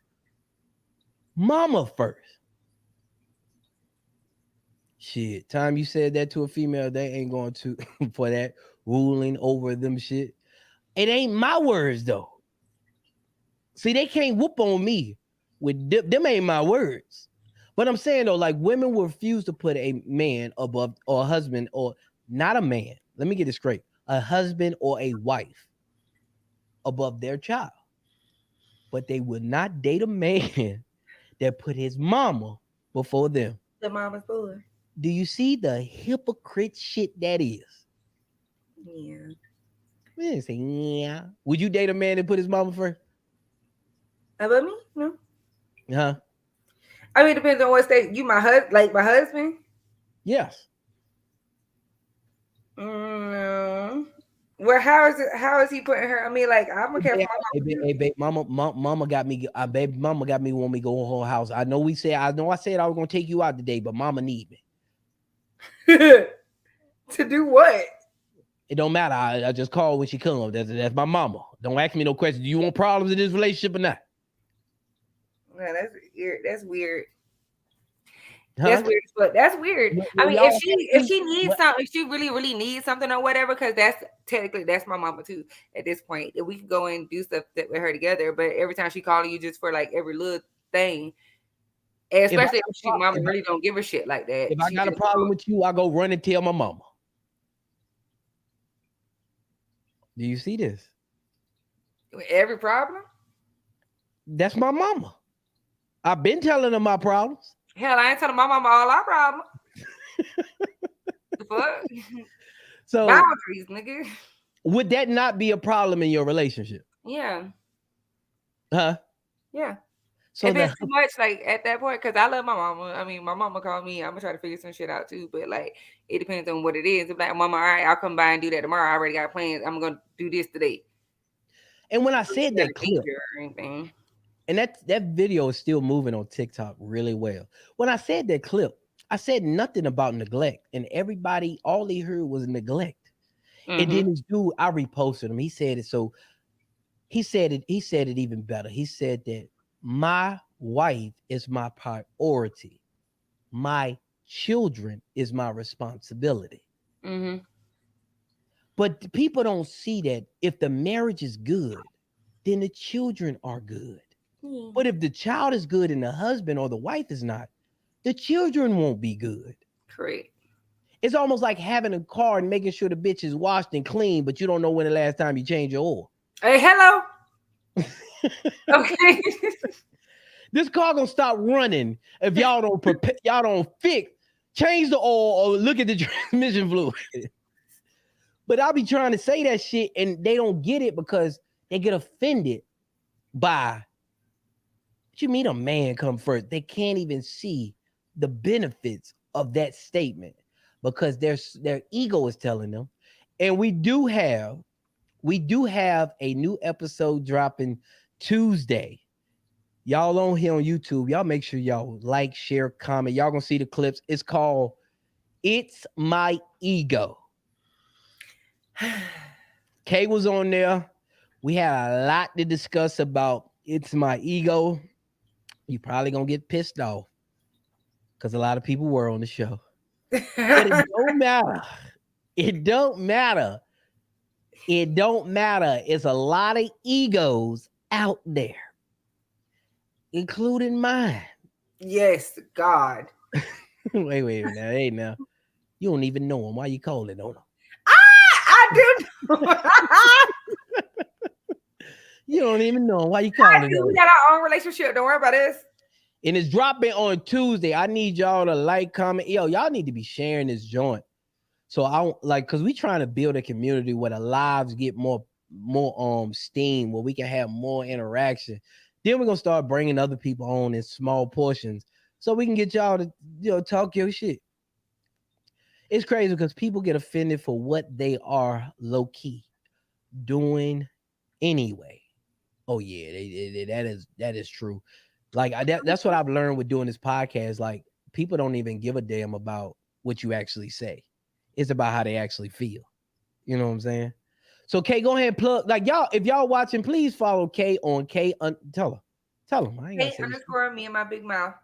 mama first, shit. Time you said that to a female, they ain't going to for that ruling over them shit. It ain't my words though. See, they can't whoop on me with them ain't my words. But I'm saying though, like women will refuse to put a man above or a husband or not a man. Let me get it straight. A husband or a wife above their child. But they would not date a man that put his mama before them. The mama's boy. Do you see the hypocrite shit that is? Yeah. Say, yeah. Would you date a man that put his mama first? About me? No. Huh? I mean, it depends on what state you my husband. Yes. No. Well, how is he putting her? I mean, like I'm gonna care for my mama. Hey, babe, mama got me. Baby, mama got me want me to go to her house. I know I said I was gonna take you out today, but mama need me. To do what? It don't matter. I just call when she comes. That's my mama. Don't ask me no questions. Do you want problems in this relationship or not? Man, that's weird. That's weird. Huh? That's weird. But that's weird. I mean, if she needs something, if she really needs something or whatever, because that's my mama too. At this point, we can go and do stuff with her together. But every time she calling you just for like every little thing, especially if she mama really don't give a shit like that. If I got a problem with you, I go run and tell my mama. Do you see this? Every problem? That's my mama. I've been telling her my problems. Hell, I ain't telling my mama all our problems. The fuck? So Boundaries, nigga. would that not be a problem in your relationship? Yeah. Huh? Yeah. So If it's the, too much, like at that point, because I love my mama. I mean, my mama called me. I'm gonna try to figure some shit out too. But like, it depends on what it is. If like, mama, all right, I'll come by and do that tomorrow. I already got plans. I'm gonna do this today. and when I said that clip, Or anything. and that video is still moving on TikTok really well. When I said that clip, I said nothing about neglect, and everybody, all they heard was neglect. And then this dude, I reposted him. He said it. So he said it even better. He said that my wife is my priority. My children is my responsibility. But people don't see that if the marriage is good, then the children are good. But if the child is good and the husband or the wife is not, the children won't be good. Correct. It's almost like having a car and making sure the bitch is washed and clean, but you don't know when the last time you changed your oil. Hey, hello. Okay. This car gonna stop running if y'all don't prepare, y'all don't fix, change the oil or look at the transmission fluid. But I'll be trying to say that shit and they don't get it because they get offended by what you mean a man come first. They can't even see the benefits of that statement because their ego is telling them. And we do have a new episode dropping Tuesday. Y'all on here on YouTube. Y'all make sure y'all like, share, comment. Y'all gonna see the clips. It's called It's My Ego. Kay was on there. We had a lot to discuss about It's My Ego. You probably gonna get pissed off because a lot of people were on the show. But it don't matter. It don't matter. It don't matter. It's a lot of egos out there, including mine. Yes, God. wait now. Hey, now. You don't even know him. Why you calling on him? I do. You don't even know him. Why you I calling do. on We him? got our own relationship. Don't worry about this. And it's dropping on Tuesday. I need y'all to like, comment. Yo, y'all need to be sharing this joint. So I don't like because we trying to build a community where the lives get more steam, where we can have more interaction. Then we're gonna start bringing other people on in small portions so we can get y'all to talk your shit. It's crazy because people get offended for what they are low key doing anyway. Oh yeah, that is true. Like that's what I've learned with doing this podcast. Like people don't even give a damn about what you actually say. It's about how they actually feel. You know what I'm saying? So Kay, go ahead and plug. Like y'all, if y'all watching, please follow Kay on Kay. Tell them. I ain't K gotta say this. _ me and my big mouth.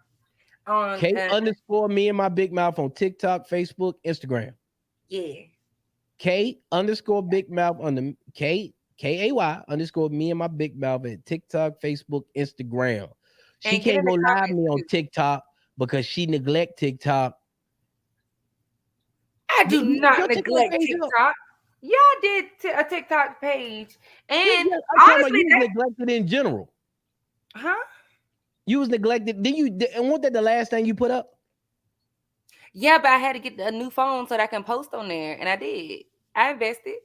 On Kay _ me and my big mouth on TikTok, Facebook, Instagram. yeah. K _ big mouth on the KAY _ me and my big mouth at TikTok, Facebook, Instagram. She And get can't in go the live comments me on too. TikTok because she neglect TikTok. I do You- not your TikTok neglect page up. TikTok. Y'all did a TikTok page, and I'm talking about honestly, you was neglected in general. huh? You was neglected. And wasn't that the last thing you put up? Yeah, but I had to get a new phone so that I can post on there, and I did. I invested.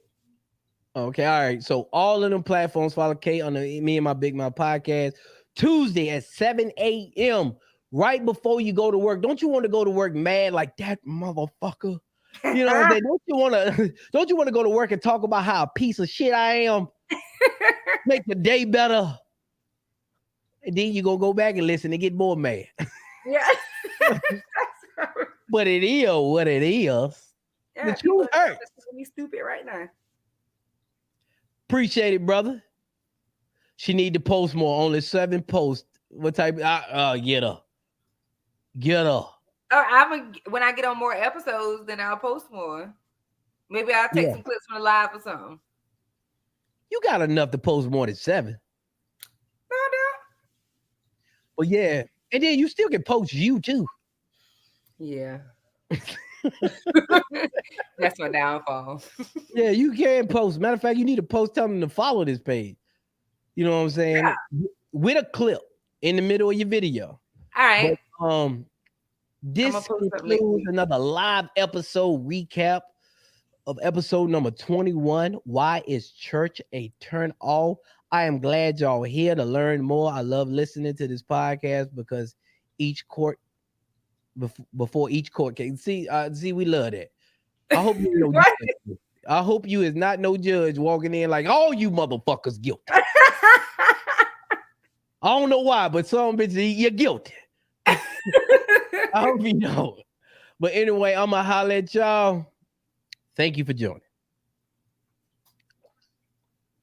Okay, all right. So all of them platforms follow Kay on the Me and My Big Mouth podcast Tuesday at 7 a.m. right before you go to work. Don't you want to go to work mad like that motherfucker? You know what I'm saying? Don't you want to go to work and talk about how a piece of shit I am? Make the day better. And then you gonna go back and listen and get more mad. Yeah. But it is what it is. Yeah, The truth hurts. Me stupid right now. Appreciate it, brother. She need to post more. Only 7 posts. What type? Get her. Get her. When I get on more episodes, then I'll post more. Maybe I'll take some clips from the live or something. You got enough to post more than 7. No. Well, yeah. And then you still can post you too. Yeah. That's my downfall. Yeah, you can post. Matter of fact, you need to post telling them to follow this page. You know what I'm saying? Yeah. with a clip in the middle of your video. All right. But, this post something next concludes week. another live episode recap of episode number 21. Why is church a turn off? I am glad y'all here to learn more. I love listening to this podcast because each court before each court case. See, we love that. I hope you know. Right. I hope you is not no judge walking in like all you motherfuckers guilty. I don't know why, but some bitches you're guilty. I hope you know. But anyway, I'm gonna holler at y'all. Thank you for joining.